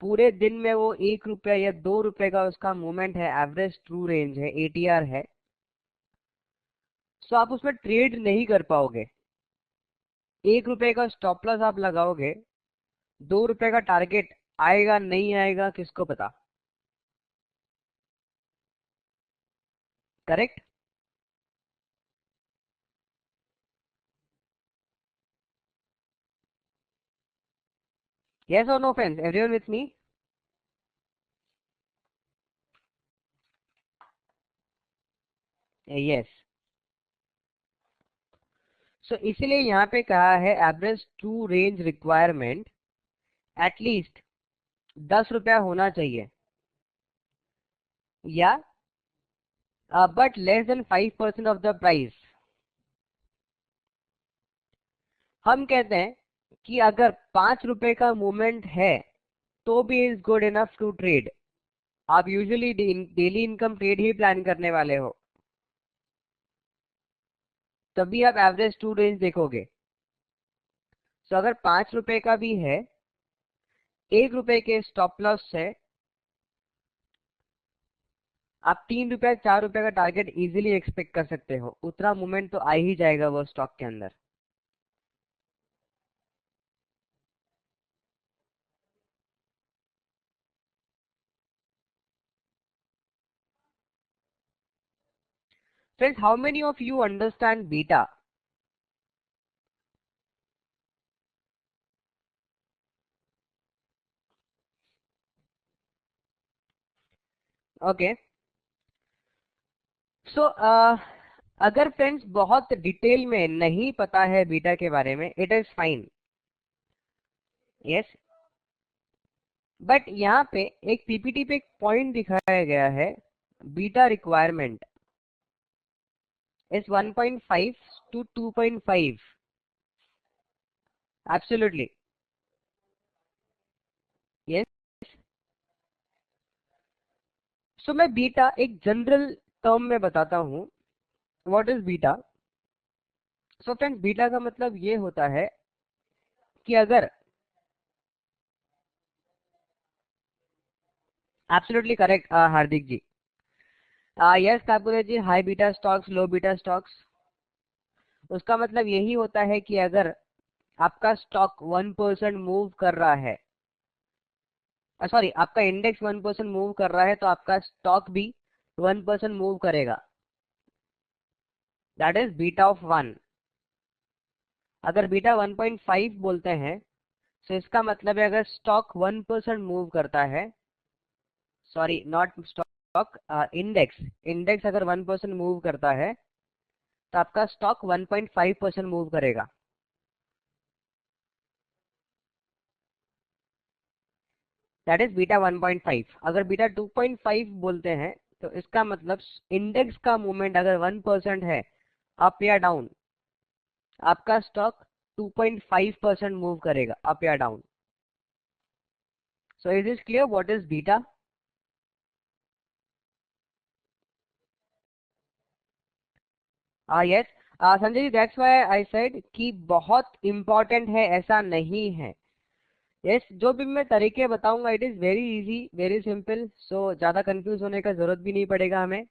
पूरे दिन में वो ₹1 या ₹2 का उसका मूवमेंट है, एवरेज ट्रू रेंज है, एटीआर है, सो आप उसमें ट्रेड नहीं कर पाओगे। 1 रुपए का स्टॉप लॉस आप लगाओगे, 2 रुपए का टारगेट आएगा नहीं आएगा किसको पता। Correct? Yes or no friends? Everyone with me? Yes. So इसीलिए यहाँ पे कहा है average true range requirement at least 10 रुपया होना चाहिए, या but less than 5% of the price. हम कहते हैं कि अगर 5 रुपए का मूवमेंट है तो भी is good enough to trade. आप यूजुअली डेली इनकम ट्रेड ही प्लान करने वाले हो, तभी आप एवरेज टू रेंज देखोगे। तो अगर 5 रुपए का भी है, 1 रुपए के स्टॉप लॉस से आप 3 रुपया 4 रुपए का टारगेट इजीली एक्सपेक्ट कर सकते हो। उतना मूवमेंट तो आ ही जाएगा वो स्टॉक के अंदर। Friends, how many of you understand beta? Okay, so अगर फ्रेंड्स बहुत डिटेल में नहीं पता है बीटा के बारे में, it is fine. Yes, but यहाँ पे एक पीपीटी पे एक पॉइंट दिखाया गया है, beta requirement is 1.5 to 2.5। Absolutely yes. So मैं बीटा एक जनरल टर्म में बताता हूँ। What is beta? So friends, beta का मतलब ये होता है कि अगर absolutely correct Hardik ji. Yes Kakule ji, high beta stocks, low beta stocks, उसका मतलब यही होता है कि अगर आपका स्टॉक 1% मूव कर रहा है, सॉरी आपका इंडेक्स 1% मूव कर रहा है, तो आपका स्टॉक भी 1% मूव करेगा। That is beta of 1। अगर बीटा 1.5 बोलते हैं तो इसका मतलब है अगर स्टॉक 1% मूव करता है, sorry not stock, index, index अगर 1% मूव करता है तो आपका स्टॉक 1.5% मूव करेगा। That is beta 1.5। अगर बीटा 2.5 बोलते हैं तो इसका मतलब इंडेक्स का मूवमेंट अगर 1% है अप या डाउन, आपका स्टॉक 2.5% मूव करेगा अप या down. So is this clear what is beta? Yes Sanjay ji, that's why I said कि बहुत इंपॉर्टेंट है ऐसा नहीं है। यस जो भी मैं तरीके बताऊंगा it is very easy, very simple, so ज्यादा कंफ्यूज होने का जरूरत भी नहीं पड़ेगा हमें,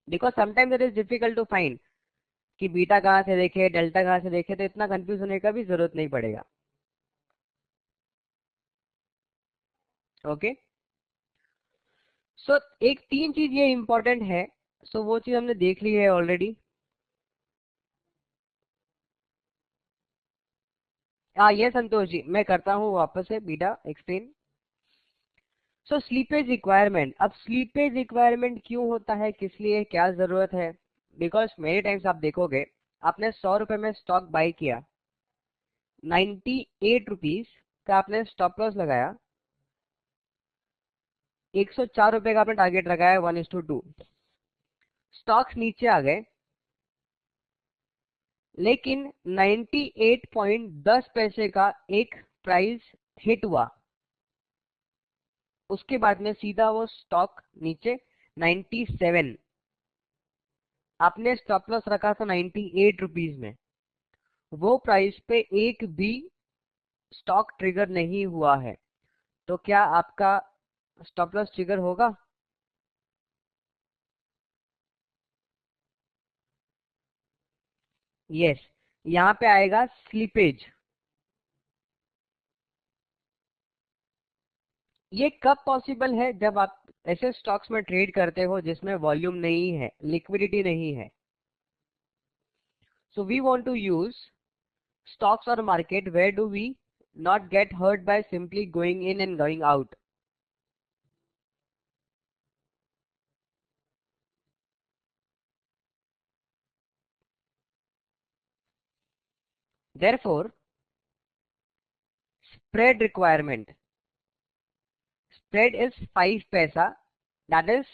because sometimes it is difficult to find कि बीटा कहाँ से देखे, डेल्टा कहाँ से देखे, तो इतना कंफ्यूज होने का भी जरूरत नहीं पड़ेगा। ओके, सो एक तीन चीज ये इंपॉर्टेंट है, सो वो चीज हमने देख ली है ऑलरेडी। ये संतोष जी, मैं करता हूँ वापस से बीटा एक्सप्लेन। सो स्लीपेज रिक्वायरमेंट, अब स्लीपेज रिक्वायरमेंट क्यों होता है, किस लिए, क्या जरूरत है? बिकॉज मेरे टाइम्स आप देखोगे, आपने 100 रुपए में स्टॉक बाय किया, 98 रुपीज का आपने स्टॉप लॉस लगाया, 104 रुपए का आपने टारगेट लगाया 1:2, स्टॉक्स नीचे आ गए, लेकिन 98.10 पैसे का एक प्राइस हिट हुआ, उसके बाद में सीधा वो स्टॉक नीचे 97। आपने स्टॉप लॉस रखा था 98 रुपीज में, वो प्राइस पे एक भी स्टॉक ट्रिगर नहीं हुआ है, तो क्या आपका स्टॉप लॉस ट्रिगर होगा? यस, यहाँ पे आएगा स्लीपेज। ये कब पॉसिबल है? जब आप ऐसे स्टॉक्स में ट्रेड करते हो जिसमें वॉल्यूम नहीं है, लिक्विडिटी नहीं है। So we want to use stocks or market where do we not get hurt by simply going in and going out. Therefore, spread requirement, spread is 5 पैसा, that is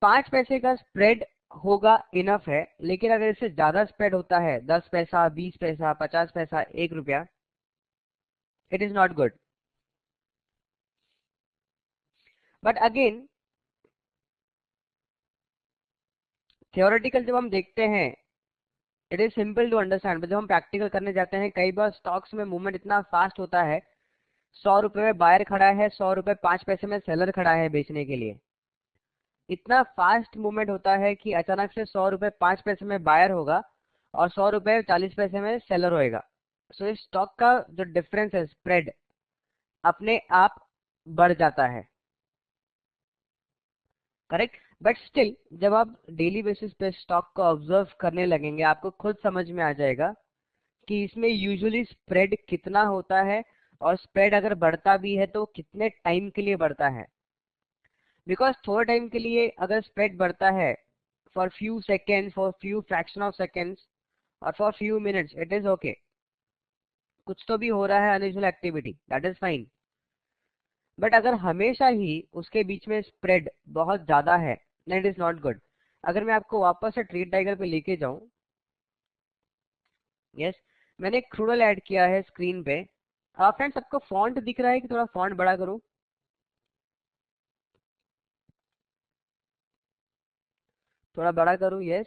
5 पैसे का स्प्रेड होगा इनफ है। लेकिन अगर इससे ज्यादा स्प्रेड होता है, 10 पैसा, 20 पैसा, 50 पैसा, 1 रुपया, it is not good. But again theoretical जब हम देखते हैं, it is simple to understand. जब हम प्रैक्टिकल करने जाते हैं, कई बार स्टॉक्स में मूवमेंट इतना फास्ट होता है, 100 रुपए में बायर खड़ा है, 100 रुपए 5 पैसे में सेलर खड़ा है बेचने के लिए। इतना फास्ट मूवमेंट होता है कि अचानक से 100 रुपए 5 पैसे में बायर होगा और 100 रुपए 40 पैसे में सेलर होएगा। सो इस स्टॉक का जो डिफरेंस है, स्प्रेड, अपने आप बढ़ जाता है। करेक्ट। बट स्टिल जब आप डेली बेसिस पे स्टॉक को ऑब्जर्व करने लगेंगे, आपको खुद समझ में आ जाएगा कि इसमें यूजुअली स्प्रेड कितना होता है, और स्प्रेड अगर बढ़ता भी है तो कितने टाइम के लिए बढ़ता है। बिकॉज थोड़े टाइम के लिए अगर स्प्रेड बढ़ता है, for few seconds, for few fraction of seconds, और for few minutes, it is okay. कुछ तो भी हो रहा है, unusual activity, that is fine. But अगर हमेशा ही उसके बीच में स्प्रेड बहुत ज्यादा है, then it is not good. अगर मैं आपको वापस से ट्रेड डायग्राम पे लेके जाऊं, यस, मैंने क्रूड ऑयल ऐड किया है स्क्रीन पे। फ्रेंड्स, आपको फॉन्ट दिख रहा है कि थोड़ा फॉन्ट बड़ा करूं? थोड़ा बड़ा करूं? Yes.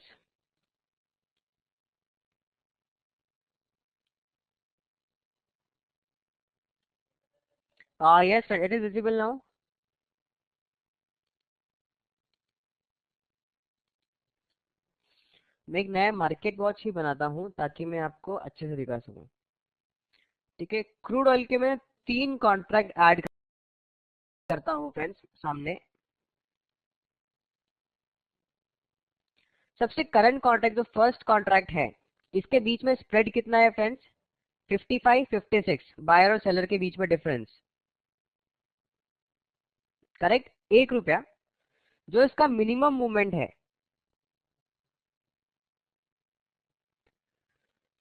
Yes, it is visible now. मैं एक नया मार्केट वॉच ही बनाता हूं ताकि मैं आपको अच्छे से दिखा सकूं। ठीक है, क्रूड ऑयल के मैं 3 कॉन्ट्रैक्ट ऐड करता हूं फ्रेंड्स सामने। सबसे करंट कॉन्ट्रैक्ट जो फर्स्ट कॉन्ट्रैक्ट है, इसके बीच में स्प्रेड कितना है फ्रेंड्स? 55, 56, बायर और सेलर के बीच में डिफरेंस। करेक्ट, 1 रुपया, जो इसका मिनिमम मूवमेंट है।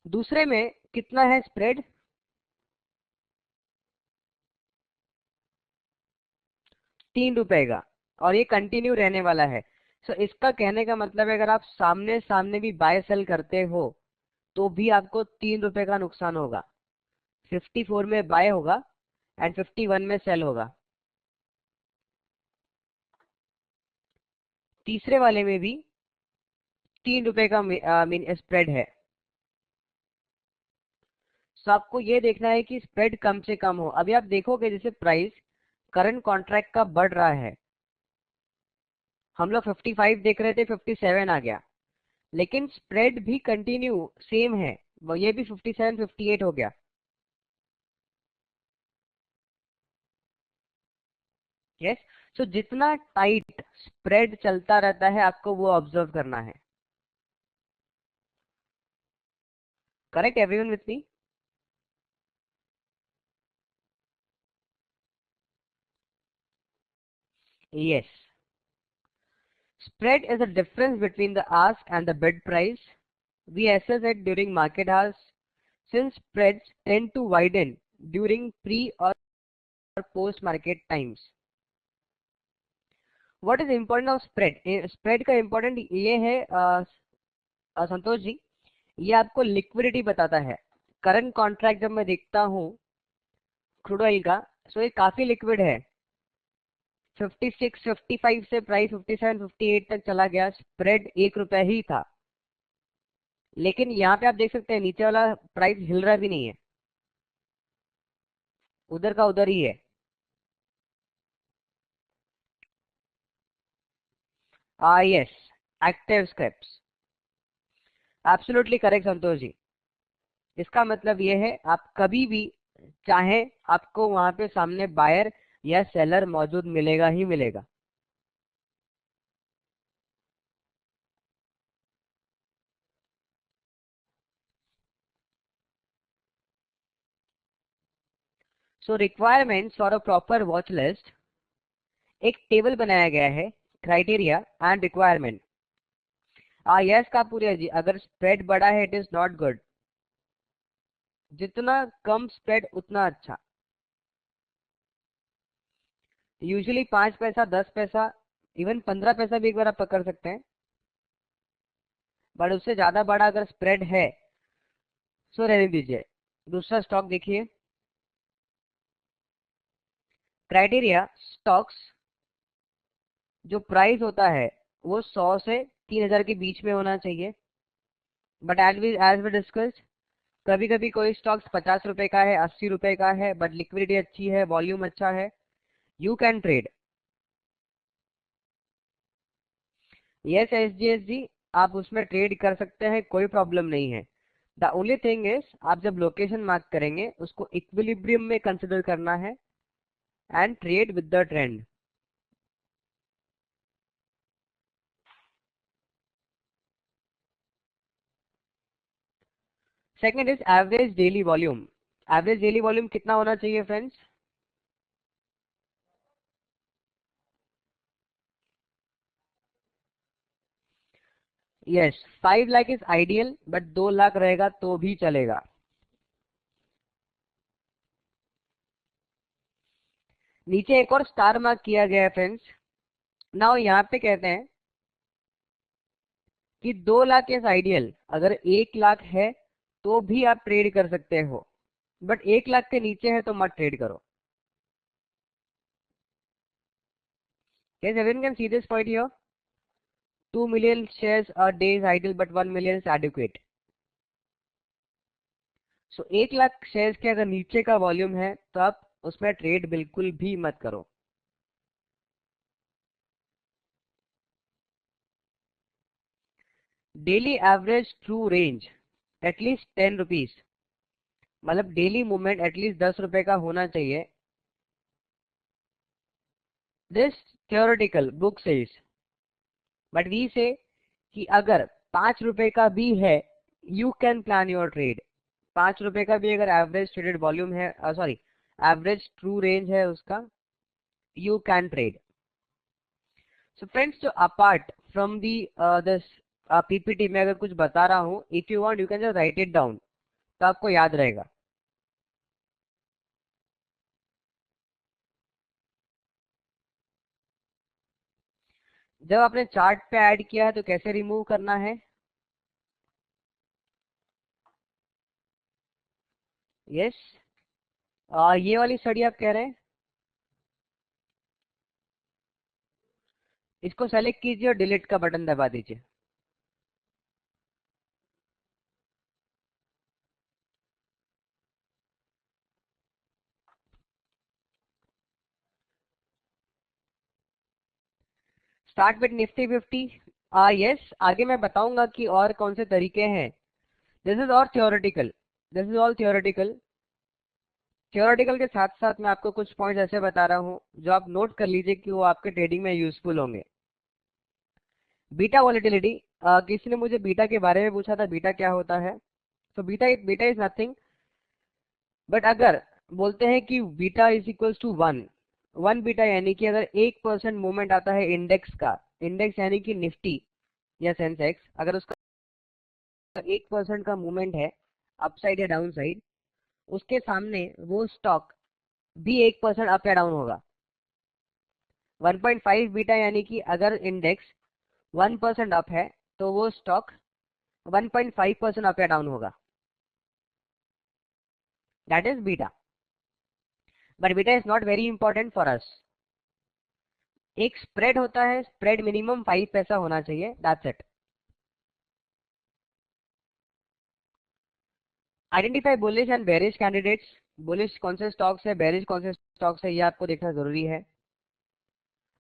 दूसरे में कितना है स्प्रेड? 3 रुपए का, और ये कंटिन्यू रहने वाला है। सो इसका कहने का मतलब है, अगर आप सामने सामने भी बाय सेल करते हो तो भी आपको 3 रुपए का नुकसान होगा। 54 में बाय होगा एंड 51 में सेल होगा। तीसरे वाले में भी 3 रुपए का स्प्रेड है। सो आपको ये देखना है कि स्प्रेड कम से कम हो। अभी आप देखोगे जैसे प्राइस करंट कॉन्ट्रैक्ट का बढ़ रहा है, हम लोग 55 देख रहे थे, 57 आ गया, लेकिन स्प्रेड भी कंटिन्यू सेम है, वो ये भी 57, 58 हो गया। यस। सो जितना टाइट स्प्रेड चलता रहता है, आपको वो ऑब्जर्व करना है। Correct, everyone with me? Yes. Spread is the difference between the ask and the bid price. We assess it during market hours, since spreads tend to widen during pre or post market times. What is important of spread? Spread का important ये है संतोष जी, ये आपको लिक्विडिटी बताता है। करंट कॉन्ट्रैक्ट जब मैं देखता हूँ क्रूड ऑयल का, सो ये काफी लिक्विड है। 56, 55 से प्राइस 57, 58 तक चला गया, स्प्रेड 1 रुपया ही था। लेकिन यहाँ पे आप देख सकते हैं नीचे वाला प्राइस हिल रहा भी नहीं है, उधर का उधर ही है। Yes, active scripts. Absolutely correct Santosh ji. इसका मतलब ये है आप कभी भी चाहे आपको वहां पे सामने बायर या सेलर मौजूद मिलेगा ही मिलेगा। So requirements for a proper watch list, एक टेबल बनाया गया है, criteria and requirement. Yes Kapuria ji, अगर स्प्रेड बड़ा है इट इज नॉट गुड। जितना कम स्प्रेड उतना अच्छा। यूजुअली 5 पैसा, 10 पैसा, इवन 15 पैसा भी एक बार आप पकड़ सकते हैं, बट उससे ज्यादा बड़ा अगर स्प्रेड है सो रहने दीजिए। दूसरा स्टॉक देखिए, क्राइटेरिया स्टॉक्स जो प्राइस होता है वो 100 से 3000 के बीच में होना चाहिए। बट एज वी डिस्कस्ड, कभी कभी कोई स्टॉक्स 50 रुपए का है, 80 रुपए का है, बट लिक्विडिटी अच्छी है, वॉल्यूम अच्छा है, you can trade. Yes SGS ji, आप उसमें ट्रेड कर सकते हैं, कोई प्रॉब्लम नहीं है। द ओनली थिंग इज आप जब लोकेशन मार्क करेंगे उसको इक्विलिब्रियम में कंसिडर करना है and trade with the trend. Second is average daily volume. Average daily volume कितना होना चाहिए friends? Yes, 5 lakh is ideal, but 2 lakh रहेगा तो भी चलेगा। नीचे एक और स्टार मार्क किया गया है फ्रेंड्स। नाउ यहाँ पे कहते हैं कि 2 लाख इज आइडियल, अगर 1 लाख है तो भी आप ट्रेड कर सकते हो, बट 1 लाख के नीचे है तो मत ट्रेड करो। Yes, everyone can see this point here. 2 million shares a day is ideal, but 1 million is adequate. So 1 lakh shares के अगर नीचे का वॉल्यूम है तो आप उसमें ट्रेड बिल्कुल भी मत करो। Daily average true range at least 10 rupees, मतलब डेली मूवमेंट एटलीस्ट 10 रुपए का होना चाहिए। This theoretical book says, but we say कि अगर 5 रुपए का भी है you can plan your trade. 5 रुपए का भी अगर एवरेज ट्रेडेड वॉल्यूम है, सॉरी एवरेज ट्रू रेंज है उसका, you can trade. So friends, जो apart from the this PPT में अगर कुछ बता रहा हूँ, if you want you can just right it down, तो आपको याद रहेगा। जब आपने चार्ट पे ऐड किया है तो कैसे रिमूव करना है? यस, ये वाली स्टडी आप कह रहे हैं, इसको सेलेक्ट कीजिए और डिलीट का बटन दबा दीजिए। Start with Nifty 50। यस, आगे मैं बताऊंगा कि और कौन से तरीके हैं। दिस इज और theoretical, this is all theoretical. Theoretical के साथ साथ मैं आपको कुछ पॉइंट्स ऐसे बता रहा हूँ जो आप नोट कर लीजिए कि वो आपके ट्रेडिंग में यूजफुल होंगे। बीटा वॉलेटिलिटी, किसी ने मुझे बीटा के बारे में पूछा था, बीटा क्या होता है? तो बीटा इज नथिंग, बट अगर बोलते हैं कि beta is equals to 1 beta, यानी कि अगर 1% मूवमेंट आता है इंडेक्स का, इंडेक्स यानी कि निफ्टी या सेंसेक्स, अगर उसका 1% का मूवमेंट है अपसाइड या डाउन साइड, उसके सामने वो स्टॉक भी 1% अप या डाउन होगा। 1.5 बीटा यानी कि अगर इंडेक्स 1% अप है तो वो स्टॉक 1.5% अप या डाउन होगा। That is beta, but beta is not very important for us. एक स्प्रेड होता है, स्प्रेड मिनिमम 5 पैसा होना चाहिए, that's it. Identify bullish and bearish candidates. Bullish कौन से स्टॉक्स है, बेरिश कौन से स्टॉक्स है, ये आपको देखना जरूरी है।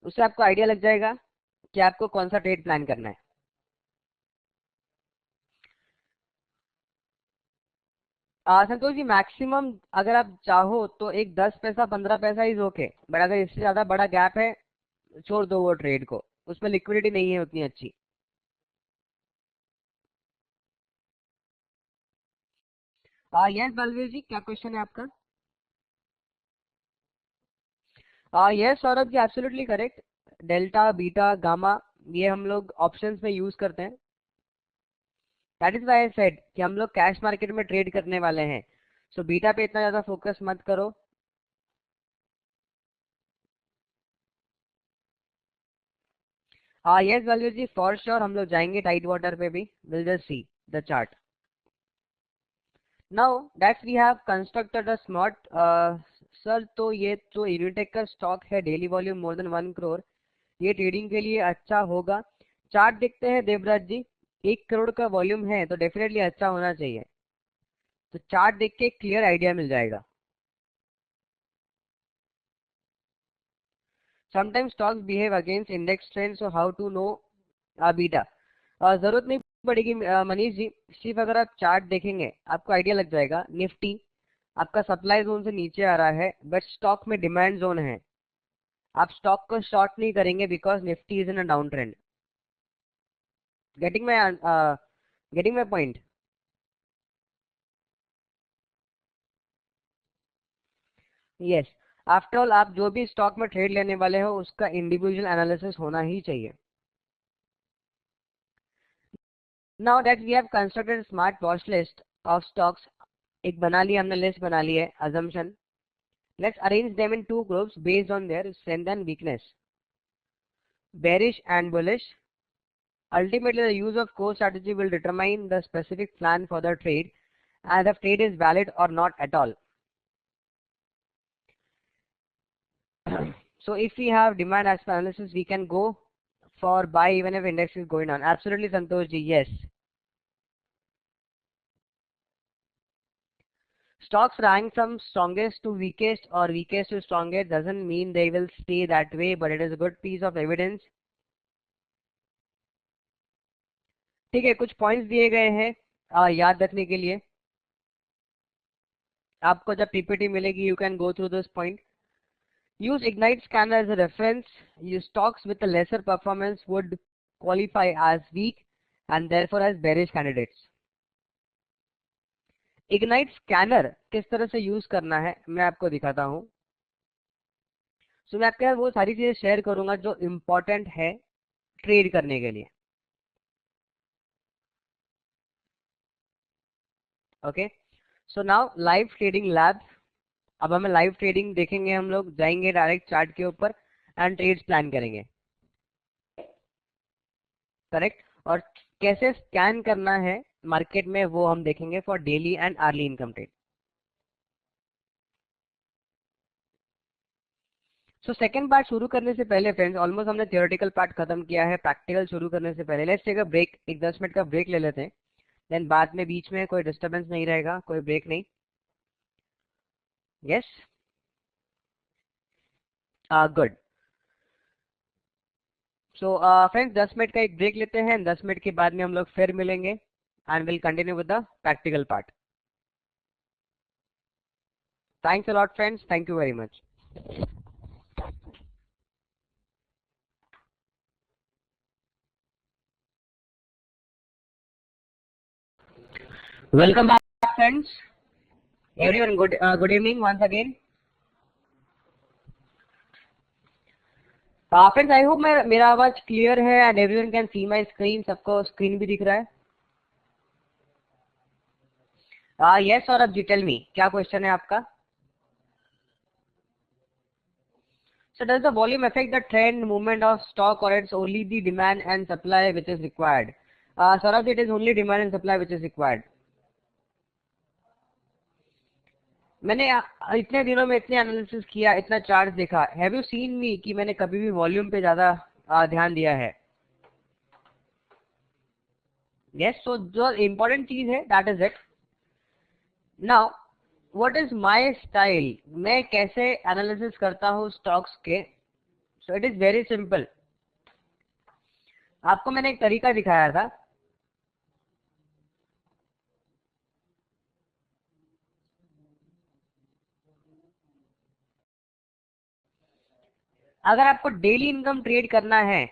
उससे आपको आइडिया लग जाएगा कि आपको कौन सा ट्रेड प्लान करना है। संतोष जी मैक्सिमम अगर आप चाहो तो एक 10 पैसा 15 पैसा इज ओके, बट अगर इससे ज्यादा बड़ा गैप है छोड़ दो वो ट्रेड को, उसमें लिक्विडिटी नहीं है उतनी अच्छी। यस बलवीर जी, क्या क्वेश्चन है आपका? Yes Saurabh ji, absolutely correct. Delta beta gamma ये हम लोग ऑप्शंस में यूज करते हैं। That is why I said कि हम लोग कैश मार्केट में ट्रेड करने वाले हैं, सो बीटा पे इतना ज्यादा फोकस मत करो। Yes Balvir ji, for sure हम लोग जाएंगे टाइट वाटर पे भी, will just see the chart. Now that we have constructed a smart sir, तो ये जो यूनिटेक का स्टॉक है daily volume more than 1 crore, ये ट्रेडिंग के लिए अच्छा होगा। चार्ट देखते हैं देवराज जी, 1 करोड़ का वॉल्यूम है तो डेफिनेटली अच्छा होना चाहिए। तो चार्ट देख के क्लियर आइडिया मिल जाएगा। Sometimes stocks behave against index trend, so how to know beta? जरूरत नहीं पड़ेगी मनीष जी, सिर्फ अगर आप चार्ट देखेंगे आपको आइडिया लग जाएगा। निफ्टी आपका सप्लाई जोन से नीचे आ रहा है बट स्टॉक में डिमांड जोन है, आप स्टॉक को शॉर्ट नहीं करेंगे because Nifty is in a down trend. Getting my getting my point? Yes, after all आप जो भी स्टॉक में ट्रेड लेने वाले हो उसका इंडिविजुअल एनालिसिस होना ही चाहिए। Now that we have constructed smart watch list of stocks, एक बना लिया हमने, लिस्ट बना ली है assumption, let's arrange them in two groups based on their strength and weakness, bearish and bullish. Ultimately the use of core strategy will determine the specific plan for the trade and if trade is valid or not at all. So if we have demand as per analysis, we can go for buy even if index is going down. Absolutely Santosh ji, yes. Stocks rank from strongest to weakest or weakest to strongest doesn't mean they will stay that way, but it is a good piece of evidence. ठीक है, कुछ पॉइंट्स दिए गए हैं याद रखने के लिए। आपको जब पीपीटी मिलेगी you can go through this point. Use Ignite scanner as a reference, you stocks with lesser performance would qualify as weak and therefore as bearish candidates. Ignite scanner किस तरह से यूज करना है मैं आपको दिखाता हूं। सो मैं आपके साथ वो सारी चीजें शेयर करूंगा जो इंपॉर्टेंट है ट्रेड करने के लिए। Okay, so now live trading lab, अब हमें लाइव ट्रेडिंग देखेंगे, हम लोग जाएंगे डायरेक्ट चार्ट के ऊपर एंड ट्रेड्स प्लान करेंगे। करेक्ट, और कैसे स्कैन करना है मार्केट में वो हम देखेंगे for daily and early income trade. So second part शुरू करने से पहले फ्रेंड्स, ऑलमोस्ट हमने थियोरेटिकल पार्ट खत्म किया है, प्रैक्टिकल शुरू करने से पहले लेट्स टेक अ ब्रेक, एक 10 मिनट का ब्रेक ले लेते हैं, देन बाद में बीच में कोई डिस्टर्बेंस नहीं रहेगा, कोई ब्रेक नहीं। Yes, good. So friends 10 minute का एक ब्रेक लेते हैं, 10 मिनट के बाद में हम लोग फिर मिलेंगे and will continue with the practical part. Thanks a lot friends, thank you very much. Welcome back friends, everyone, good evening once again. Friends I hope मेरा आवाज क्लियर है and everyone can see my screen, सबको स्क्रीन भी दिख रहा है? Yes Saurabh ji, tell me क्या क्वेश्चन है आपका? So does the volume affect the trend movement of stock or it's only the demand and supply which is required? Saurabh, it is only demand and supply which is required. मैंने इतने दिनों में इतने एनालिसिस किया, इतना चार्ट देखा, हैव यू सीन मी कि मैंने कभी भी वॉल्यूम पे ज्यादा ध्यान दिया है? यस, सो जो इम्पोर्टेंट चीज है that is it. Now what is my style, मैं कैसे एनालिसिस करता हूँ स्टॉक्स के? सो इट इज वेरी सिंपल। आपको मैंने एक तरीका दिखाया था, अगर आपको डेली इनकम ट्रेड करना है,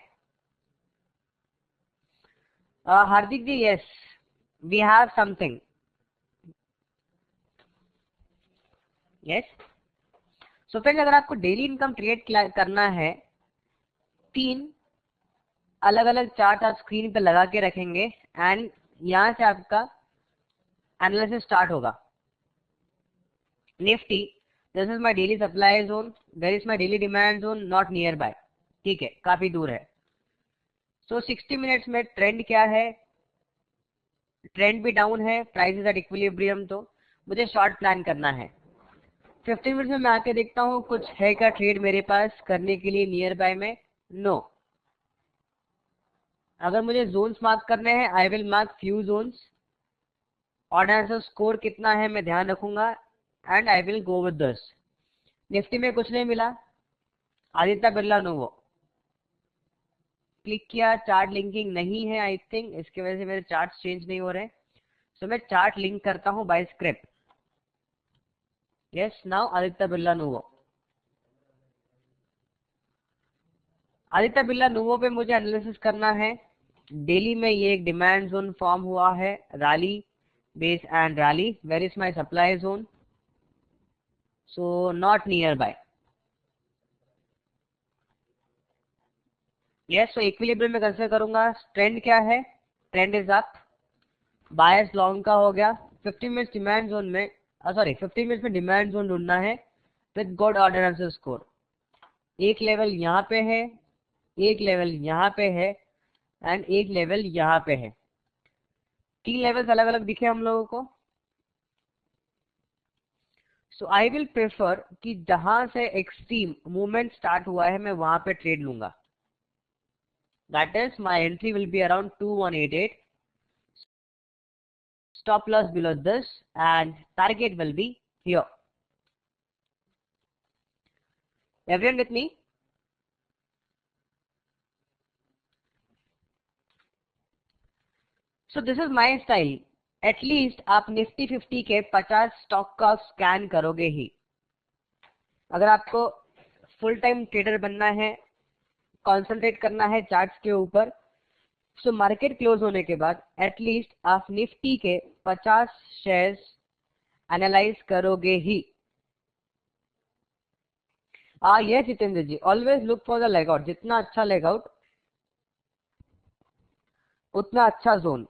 Hardik ji, yes we have something, yes. So friends, अगर आपको डेली इनकम ट्रेड करना है, 3 अलग अलग चार्ट आप स्क्रीन पे लगा के रखेंगे एंड यहां से आपका एनालिसिस स्टार्ट होगा। Nifty, this is my daily supply zone, where is my daily demand zone, not nearby, ठीक है, काफी दूर है। सो 60 मिनट्स में ट्रेंड क्या है, ट्रेंड भी डाउन है, प्राइस इज एट इक्विलिब्रियम, तो मुझे शॉर्ट प्लान करना है। 15 मिनट्स में मैं आके देखता हूँ कुछ है क्या ट्रेड मेरे पास करने के लिए नियर बाय में, नो। अगर मुझे जोन्स मार्क करने हैं, I will mark few zones, order score कितना है मैं ध्यान रखूंगा and I will go with this. Nifty में कुछ नहीं मिला, आदित्य बिरला नोवो क्लिक किया, चार्ट लिंकिंग नहीं है आई थिंक, इसकी वजह से मेरे चार्ट चेंज नहीं हो रहे, सो मैं चार्ट लिंक करता हूं by script. Yes, now Aditya Birla Nuvo, Aditya Birla Nuvo पे मुझे एनालिसिस करना है। डेली में ये एक डिमांड जोन फॉर्म हुआ है, rally base and rally, where is my supply zone, so not nearby. Yes, तो इक्विलिब्रियम में कंसीडर करूंगा। ट्रेंड क्या है, trend is up, bias long का हो गया। 50 मिनट्स डिमांड जोन में, सॉरी 50 मिनट्स में डिमांड जोन ढूंढना है with good order analysis score. एक लेवल यहाँ पे है, एक लेवल यहाँ पे है एंड एक लेवल यहाँ पे है, 3 लेवल्स अलग अलग दिखे हम लोगों को। सो आई विल प्रेफर कि जहां से एक्सट्रीम मूवमेंट स्टार्ट हुआ है मैं वहां पे ट्रेड लूंगा। That is my entry will be around 2188, stop loss below this and target will be here. Everyone with me? So this is my style. At least आप निफ्टी 50 के 50 स्टॉक का स्कैन करोगे ही। अगर आपको फुल टाइम ट्रेडर बनना है, कॉन्सेंट्रेट करना है चार्ट्स के ऊपर, सो मार्केट क्लोज होने के बाद एटलीस्ट आप निफ्टी के 50 शेयर्स एनालाइज करोगे ही। Yes Jitendra ji, always look for the legout, जितना अच्छा लेगआउट उतना अच्छा जोन।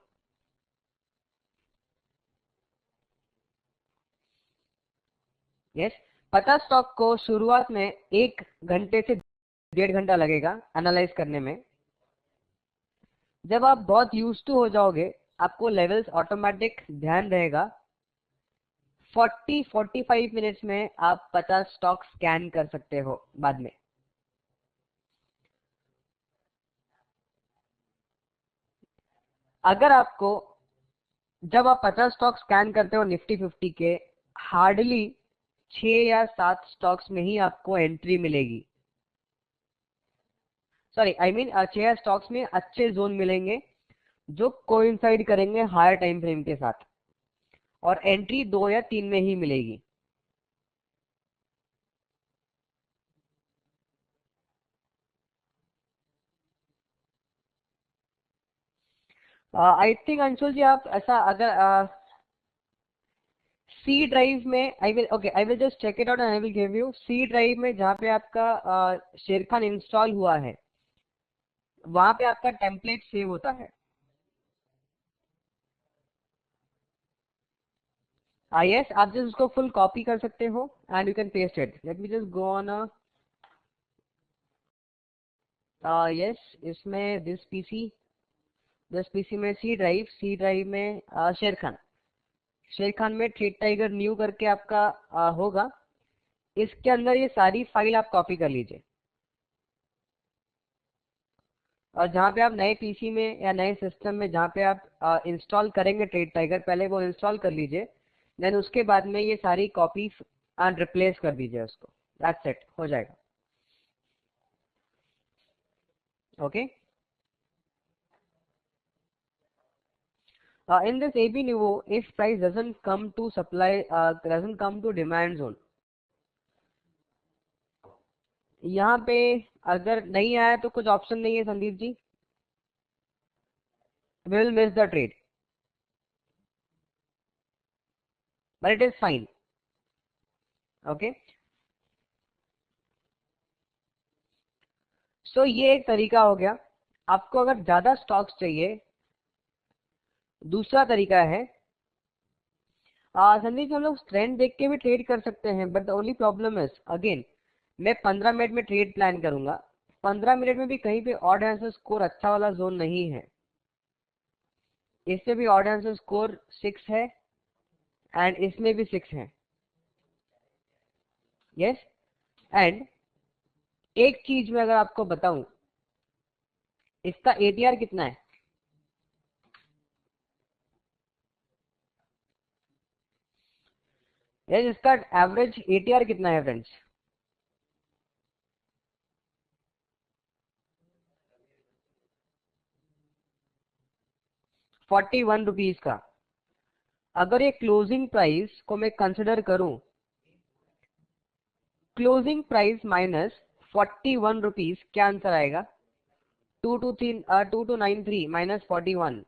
यस, 50 स्टॉक को शुरुआत में 1 घंटे से 1.5 घंटा लगेगा एनालाइज करने में। जब आप बहुत यूज टू हो जाओगे, आपको लेवल्स ऑटोमेटिक ध्यान रहेगा, 40-45 मिनट्स में आप 50 स्टॉक स्कैन कर सकते हो बाद में। अगर आपको, जब आप 50 स्टॉक स्कैन करते हो निफ्टी 50 के, हार्डली 6 या 7 स्टॉक्स में ही आपको एंट्री मिलेगी। सॉरी, आई मीन 6 स्टॉक्स में अच्छे जोन मिलेंगे जो कोइंसाइड करेंगे हायर टाइम फ्रेम के साथ, और एंट्री 2 या 3 में ही मिलेगी। आई थिंक अंशुल जी, आप ऐसा अगर सी ड्राइव में, I will just check it out and I will give you C drive में, जहाँ पे आपका शेरखान इंस्टॉल हुआ है, वहां पे आपका टेम्पलेट सेव होता है। यस, आप जस्ट उसको फुल कॉपी कर सकते हो and you can paste it. Let me just go on yes, इसमें दिस पीसी में सी ड्राइव में शेरखान में ट्रेड टाइगर न्यू करके आपका होगा। इसके अंदर ये सारी फाइल आप कॉपी कर लीजिए, और जहाँ पे आप नए पीसी में या नए सिस्टम में जहाँ पे आप इंस्टॉल करेंगे ट्रेड टाइगर, पहले वो इंस्टॉल कर लीजिए, देन उसके बाद में ये सारी कॉपी एंड रिप्लेस कर दीजिए उसको। दैट्स इट, हो जाएगा। Okay, in this AB Nuvo, if price doesn't come to doesn't come to demand zone, यहाँ पे अगर नहीं आया तो कुछ ऑप्शन नहीं है Sandeep ji, will miss the trade, but it is fine. Okay, so ये एक तरीका हो गया। आपको अगर ज्यादा स्टॉक्स चाहिए, दूसरा तरीका है, संदीप जी हम लोग ट्रेंड देख के भी ट्रेड कर सकते हैं, but the only problem is again, मैं 15 मिनट में ट्रेड प्लान करूंगा, 15 मिनट में भी कहीं पे ऑड आंसर स्कोर अच्छा वाला जोन नहीं है। इसमें भी ऑड आंसर स्कोर 6 है एंड इसमें भी 6 है। यस, एंड एक चीज मैं अगर आपको बताऊं, इसका एटीआर कितना है? यस, इसका एवरेज एटीआर कितना है फ्रेंड्स? 41 रुपीज का। अगर ये क्लोजिंग प्राइस को मैं कंसिडर करूं, क्लोजिंग प्राइस माइनस 41 रुपीज, क्या आंसर आएगा? 2293 माइनस 41,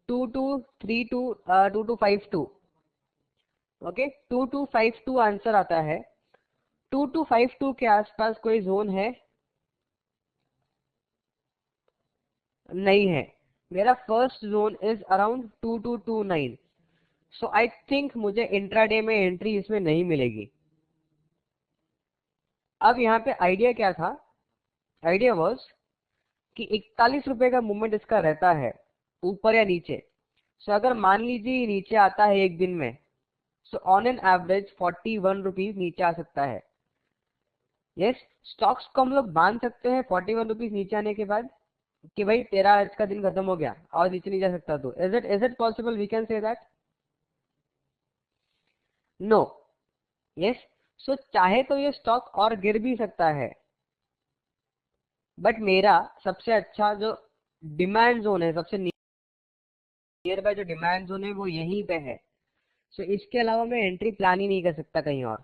2232 2252। ओके, 2252 आंसर आता है। 2252 के आसपास कोई जोन है? नहीं है। मेरा first zone is around 2229, so I think मुझे इंट्राडे में एंट्री इसमें नहीं मिलेगी। अब यहाँ पे आइडिया क्या था? आइडिया वाज कि 41 रुपए का मूवमेंट इसका रहता है, ऊपर या नीचे। सो अगर मान लीजिए ये नीचे आता है एक दिन में, so on an average 41 rupees नीचे आ सकता है। यस, स्टॉक्स को हम लोग मान सकते हैं 41 रुपीज नीचे आने के बाद कि भाई तेरा आज का दिन खत्म हो गया और नीचे नहीं जा सकता, तो is it possible we can say that? No. Yes, so चाहे तो ये स्टॉक और गिर भी सकता है, बट मेरा सबसे अच्छा जो डिमांड जोन है, सबसे नियर बाय जो डिमांड जोन है वो यहीं पे है। सो इसके अलावा मैं एंट्री प्लान ही नहीं कर सकता कहीं और।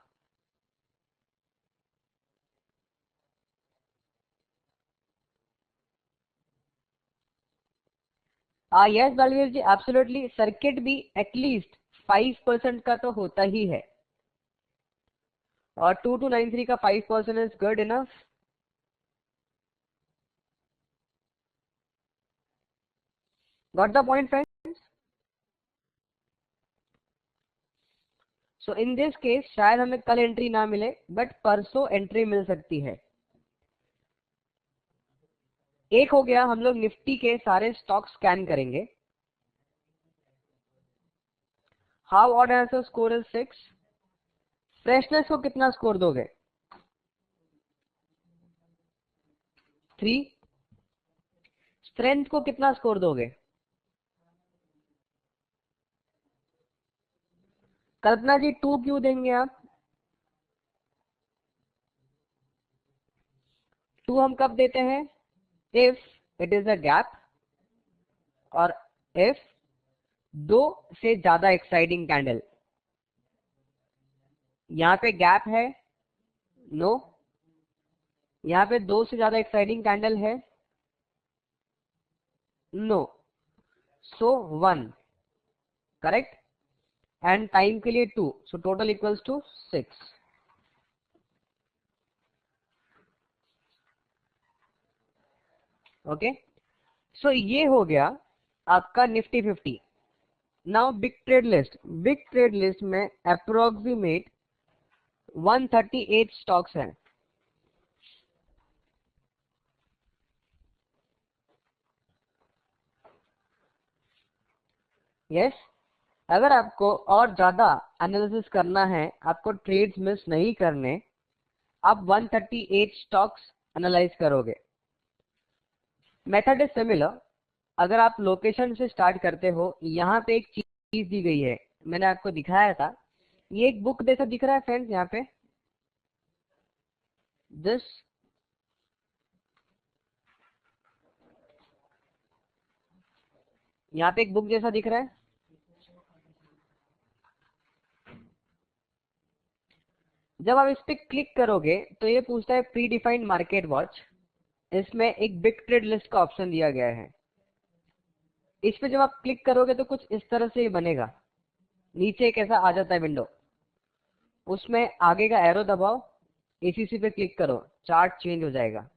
यस बलवीर जी, एब्सोल्युटली, सर्किट भी एटलीस्ट 5% का तो होता ही है, और 2293 का 5% is good enough. Got the point friends? So in this case शायद हमें कल एंट्री ना मिले, बट परसों एंट्री मिल सकती है। एक हो गया, हम लोग निफ्टी के सारे स्टॉक स्कैन करेंगे। How odd answer score is 6। Freshness को कितना स्कोर दोगे? 3। स्ट्रेंथ को कितना स्कोर दोगे? कल्पना जी 2 क्यों देंगे आप? 2 हम कब देते हैं? If it is a gap, और इफ 2 से ज्यादा एक्साइटिंग कैंडल। यहाँ पे गैप है? नो। यहाँ पे 2 से ज्यादा एक्साइटिंग कैंडल है? No. So 1, correct, and time के लिए 2, so total equals to 6। Okay, so ये हो गया आपका Nifty 50। Now big trade list में अप्रोक्सीमेट 138 स्टॉक्स हैं। यस, अगर आपको और ज्यादा एनालिसिस करना है, आपको ट्रेड्स मिस नहीं करने, आप 138 स्टॉक्स एनालाइज करोगे। Method is similar. अगर आप लोकेशन से स्टार्ट करते हो, यहाँ पे एक चीज दी गई है, मैंने आपको दिखाया था, ये एक बुक जैसा दिख रहा है फ्रेंड्स यहाँ पे, दिस यहाँ पे एक बुक जैसा दिख रहा है। जब आप इस पे क्लिक करोगे तो ये पूछता है प्री डिफाइंड मार्केट वॉच। इसमें एक बिग ट्रेड लिस्ट का ऑप्शन दिया गया है। इस पे जब आप क्लिक करोगे तो कुछ इस तरह से ये बनेगा। नीचे एक ऐसा आ जाता है विंडो, उसमें आगे का एरो दबाओ, एसीसी पे क्लिक करो, चार्ट चेंज हो जाएगा।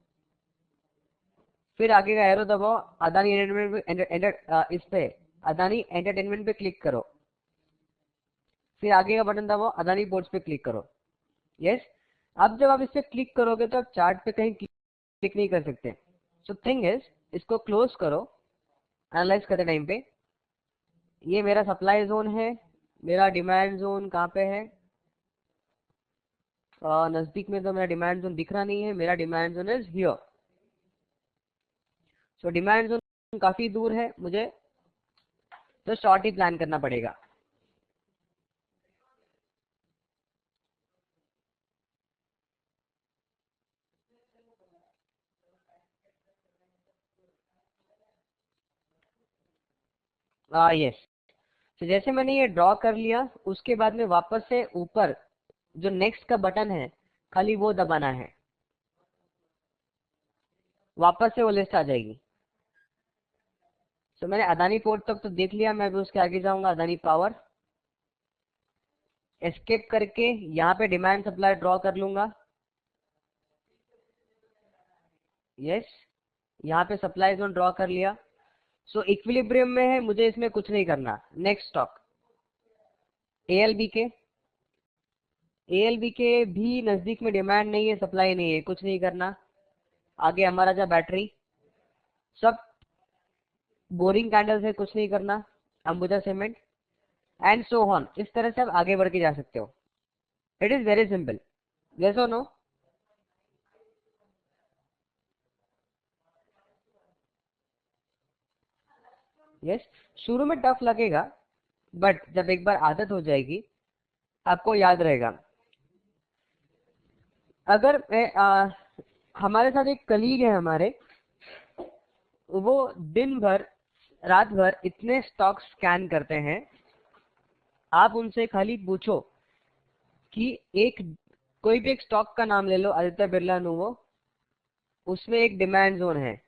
फिर आगे का एरो दबाओ, अदानी एंटरटेनमेंट इस पे अदानी एंटरटेनमेंट पे क्लिक करो। फिर आगे का बटन दबाओ, अदानी पोर्ट्स पे क्लिक करो। यस। अब जब आप इस पे क्लिक करोगे तो आप चार्ट पे कहीं क्लिक नहीं कर सकते। सो थिंग इज, इसको क्लोज करो। एनालाइज करते टाइम पे ये मेरा सप्लाई जोन है, मेरा डिमांड जोन कहाँ पे है? नजदीक में तो मेरा डिमांड जोन दिख रहा नहीं है। मेरा demand zone is here. So demand zone काफी दूर है, मुझे तो शॉर्ट ही प्लान करना पड़ेगा। यस। तो जैसे मैंने ये ड्रॉ कर लिया, उसके बाद में वापस से ऊपर जो नेक्स्ट का बटन है, खाली वो दबाना है, वापस से वो लिस्ट आ जाएगी। तो मैंने अदानी पोर्ट तक तो देख लिया, मैं भी उसके आगे जाऊंगा। अदानी पावर, एस्केप करके यहाँ पे डिमांड सप्लाई ड्रॉ कर लूंगा। यस, यहाँ पे सप्लाई जोन ड्रॉ कर लिया। सो इक्विलिब्रियम में है, मुझे इसमें कुछ नहीं करना। नेक्स्ट स्टॉक एएलबी के। एएलबी के भी नजदीक में डिमांड नहीं है, सप्लाई नहीं है, कुछ नहीं करना। आगे हमारा जो बैटरी, सब बोरिंग कैंडल से, कुछ नहीं करना। Ambuja cement and so on. इस तरह से आप आगे बढ़ के जा सकते हो। It is very simple. Yes और नो? यस। शुरू में टफ लगेगा, बट जब एक बार आदत हो जाएगी आपको याद रहेगा। अगर हमारे साथ एक कलीग है हमारे, वो दिन भर रात भर इतने स्टॉक स्कैन करते हैं। आप उनसे खाली पूछो कि एक कोई भी एक स्टॉक का नाम ले लो, आदित्य बिरला नूवो, उसमें एक डिमांड जोन है,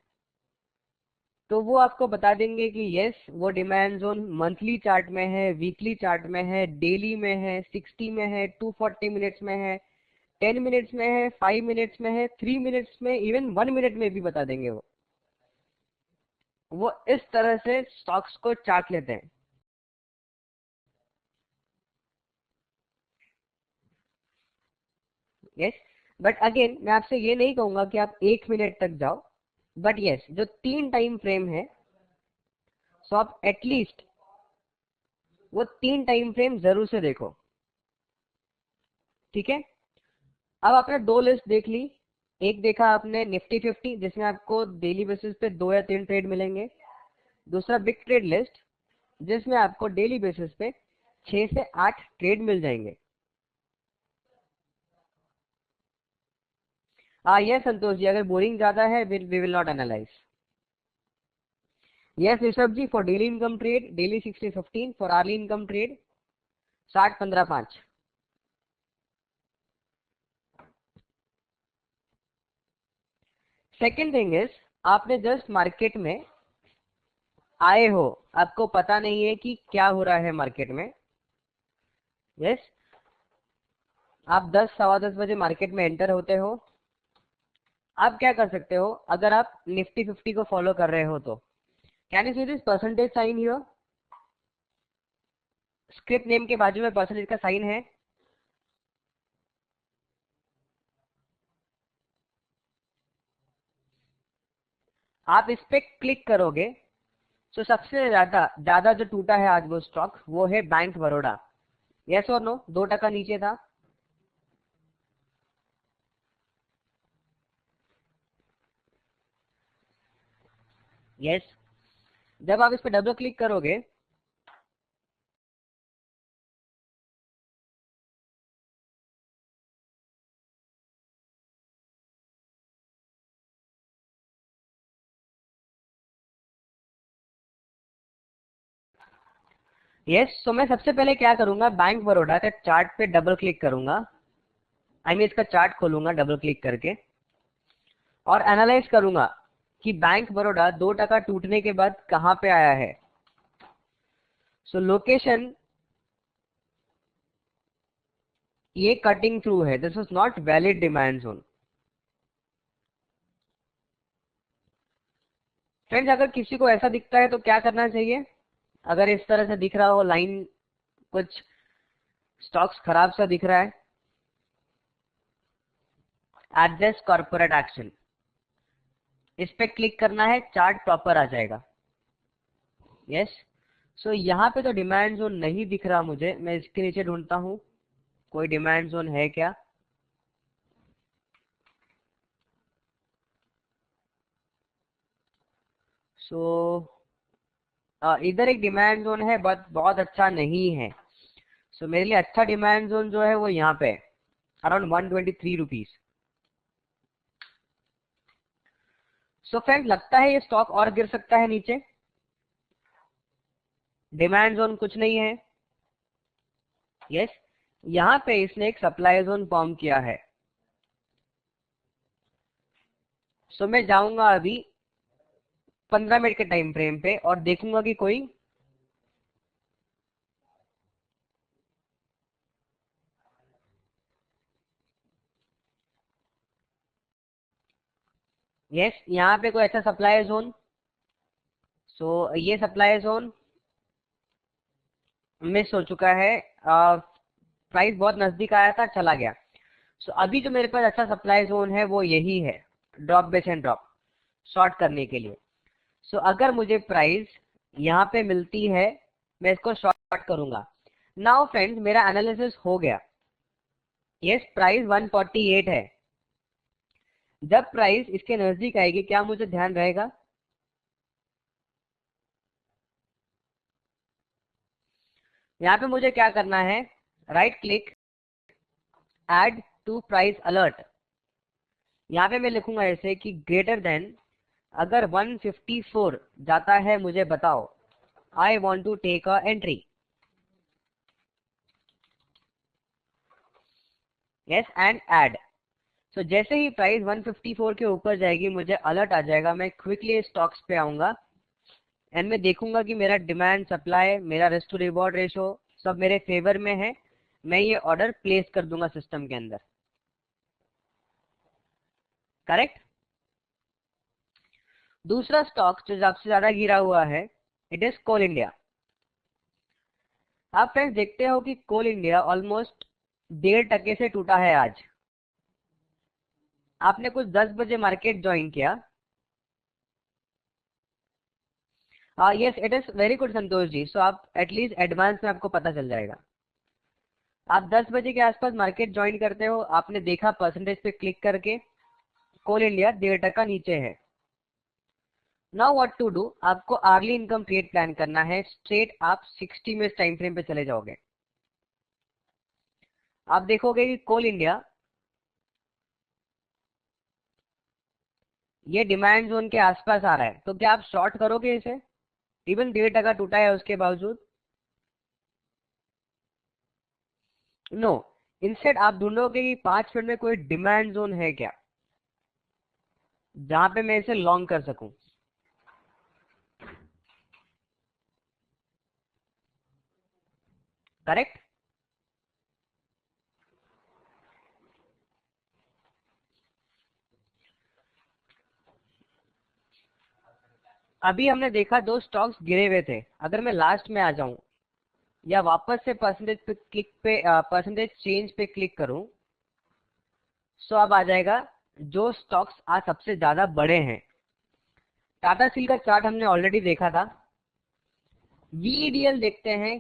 तो वो आपको बता देंगे कि यस वो डिमांड जोन मंथली चार्ट में है, वीकली चार्ट में है, डेली में है, 60 में है, 240 मिनट्स में है, 10 मिनट्स में है, 5 मिनट्स में है, 3 मिनट्स में, इवन 1 मिनट में भी बता देंगे। वो इस तरह से स्टॉक्स को चार्ट लेते हैं। यस। बट अगेन मैं आपसे ये नहीं कहूंगा कि आप 1 मिनट तक जाओ, बट यस जो 3 टाइम फ्रेम है, सो आप एटलीस्ट वो 3 टाइम फ्रेम जरूर से देखो। ठीक है। अब आपने दो लिस्ट देख ली। एक देखा आपने निफ्टी 50, जिसमें आपको डेली बेसिस पे 2 या 3 ट्रेड मिलेंगे। दूसरा बिग ट्रेड लिस्ट, जिसमें आपको डेली बेसिस पे 6 से 8 ट्रेड मिल जाएंगे। यस संतोष जी, अगर बोरिंग ज्यादा है we will not analyse. Yes Rishabh ji, for daily income trade daily 60-15, for early income trade 60-15-5। Second thing is, आपने जस्ट मार्केट में आए हो, आपको पता नहीं है कि क्या हो रहा है मार्केट में। यस। आप 10 सवा 10 बजे मार्केट में एंटर होते हो। आप क्या कर सकते हो, अगर आप निफ्टी 50 को फॉलो कर रहे हो तो can you see this percentage sign here? Script name के बाजू में परसेंटेज का साइन है। आप इस पे क्लिक करोगे तो सबसे ज्यादा ज्यादा जो टूटा है आज वो स्टॉक, वो है बैंक बड़ौदा। यस और नो? 2% नीचे था। यस। जब आप इस पे डबल क्लिक करोगे यस, तो मैं सबसे पहले क्या करूंगा, बैंक बड़ौदा के चार्ट पे डबल क्लिक करूंगा। आई मीन इसका चार्ट खोलूंगा डबल क्लिक करके और एनालाइज करूंगा कि बैंक बड़ौदा 2% टूटने के बाद कहां पे आया है। सो लोकेशन ये कटिंग थ्रू है, this is not valid demand zone. Friends, अगर किसी को ऐसा दिखता है तो क्या करना चाहिए? अगर इस तरह से दिख रहा हो लाइन, कुछ स्टॉक्स खराब सा दिख रहा है, एडजस्ट कॉर्पोरेट एक्शन, इस पे क्लिक करना है, चार्ट प्रॉपर आ जाएगा। यस, सो यहाँ पे तो डिमांड जोन नहीं दिख रहा मुझे, मैं इसके नीचे ढूंढता हूँ कोई डिमांड जोन है क्या। सो इधर एक डिमांड जोन है बट बहुत अच्छा नहीं है। सो मेरे लिए अच्छा डिमांड जोन जो है वो यहाँ पे अराउंड 123 रुपीज। सो फ्रेंड, लगता है ये स्टॉक और गिर सकता है नीचे, डिमांड जोन कुछ नहीं है। यस, यहाँ पे इसने एक सप्लाई जोन फॉर्म किया है। सो मैं जाऊंगा अभी 15 मिनट के टाइम फ्रेम पे और देखूंगा कि कोई यस, यहाँ पे कोई अच्छा सप्लाई जोन। सो ये सप्लाई जोन मिस हो चुका है, प्राइस बहुत नजदीक आया था, चला गया। सो अभी जो मेरे पास अच्छा सप्लाई जोन है वो यही है, drop base and drop short करने के लिए। सो अगर मुझे प्राइस यहाँ पे मिलती है, मैं इसको शॉर्ट करूंगा। नाउ फ्रेंड्स, मेरा एनालिसिस हो गया। यस, प्राइस 148 है। जब प्राइस इसके नजदीक आएगी क्या मुझे ध्यान रहेगा? यहाँ पे मुझे क्या करना है, right click, add to price alert. यहाँ पे मैं लिखूंगा ऐसे कि ग्रेटर देन, अगर 154 जाता है मुझे बताओ, I want to take a entry. Yes, and add. So जैसे ही प्राइस 154 के ऊपर जाएगी मुझे अलर्ट आ जाएगा, मैं क्विकली स्टॉक्स पे आऊंगा एंड मैं देखूंगा कि मेरा डिमांड सप्लाई, मेरा रिस्क टू रिवॉर्ड रेशो सब मेरे फेवर में है। मैं ये ऑर्डर प्लेस कर दूंगा सिस्टम के अंदर। करेक्ट। दूसरा स्टॉक जो सबसे ज्यादा गिरा हुआ है, इट इज कोल इंडिया। आप फ्रेंड्स देखते हो कि कोल इंडिया ऑलमोस्ट 1.5% से टूटा है आज। आपने कुछ 10 बजे मार्केट ज्वाइन किया। Yes, it is very good Santosh ji. So आप एटलीस्ट एडवांस में आपको पता चल जाएगा। आप 10 बजे के आसपास मार्केट ज्वाइन करते हो, आपने देखा परसेंटेज पे क्लिक करके कोल इंडिया 1.5% नीचे है। नाउ व्हाट टू डू, आपको अर्ली इनकम ट्रेड प्लान करना है। स्ट्रेट आप 60 मिनट टाइम फ्रेम पे चले जाओगे। आप देखोगे कि कोल इंडिया ये डिमांड जोन के आसपास आ रहा है, तो क्या आप शॉर्ट करोगे इसे? इवन 1.5% टूटा है उसके बावजूद? नो। इंस्टेड आप ढूंढोगे कि 5 मिनट में कोई डिमांड जोन है क्या जहां पे मैं इसे लॉन्ग कर सकूं। करेक्ट। अभी हमने देखा दो स्टॉक्स गिरे हुए थे। अगर मैं लास्ट में आ जाऊं या वापस से परसेंटेज चेंज पे क्लिक करूं, सो अब आ जाएगा जो स्टॉक्स आज सबसे ज्यादा बड़े हैं। टाटा स्टील का चार्ट हमने ऑलरेडी देखा था। वीईडीएल देखते हैं।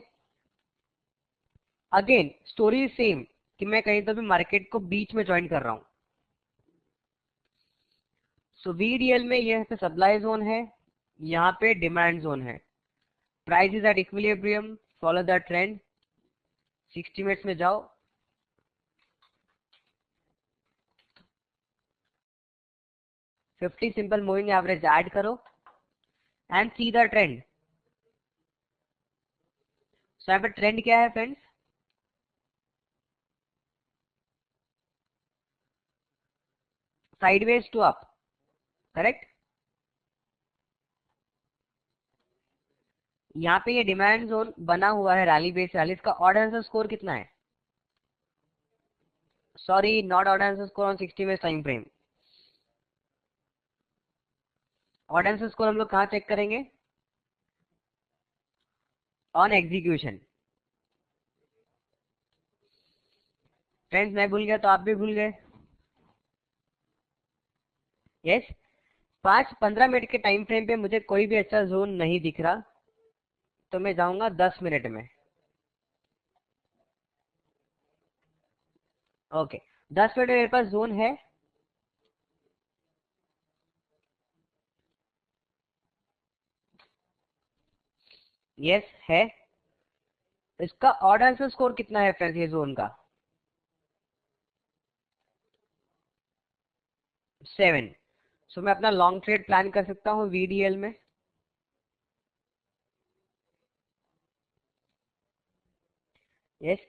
अगेन स्टोरी सेम, कि मैं कहीं तो भी मार्केट को बीच में ज्वाइन कर रहा हूं। सो वीडीएल में यह पे सप्लाई जोन है, यहाँ पे डिमांड जोन है। Price is at equilibrium, follow the trend. 60 minutes में जाओ, 50 सिंपल मूविंग एवरेज ऐड करो and see the trend. So यहाँ पे ट्रेंड क्या है friends? Sideways to up, correct. यहाँ पे ये डिमांड जोन बना हुआ है रैली बेस रैली, इसका ऑड आंसर स्कोर कितना है? Sorry, not odd answer score on 60 minute time frame. Odd answer score हम लोग कहाँ चेक करेंगे? On execution. फ्रेंड्स मैं भूल गया तो आप भी भूल गए। यस, 5-15 मिनट के टाइम फ्रेम पे मुझे कोई भी अच्छा जोन नहीं दिख रहा, तो मैं जाऊंगा 10 मिनट में। ओके, 10 मिनट में मेरे पास जोन है। यस है। इसका ऑड आंसर स्कोर कितना है फ्रेंड्स ये जोन का? 7। सो मैं अपना लॉन्ग ट्रेड प्लान कर सकता हूँ वीडीएल में। यस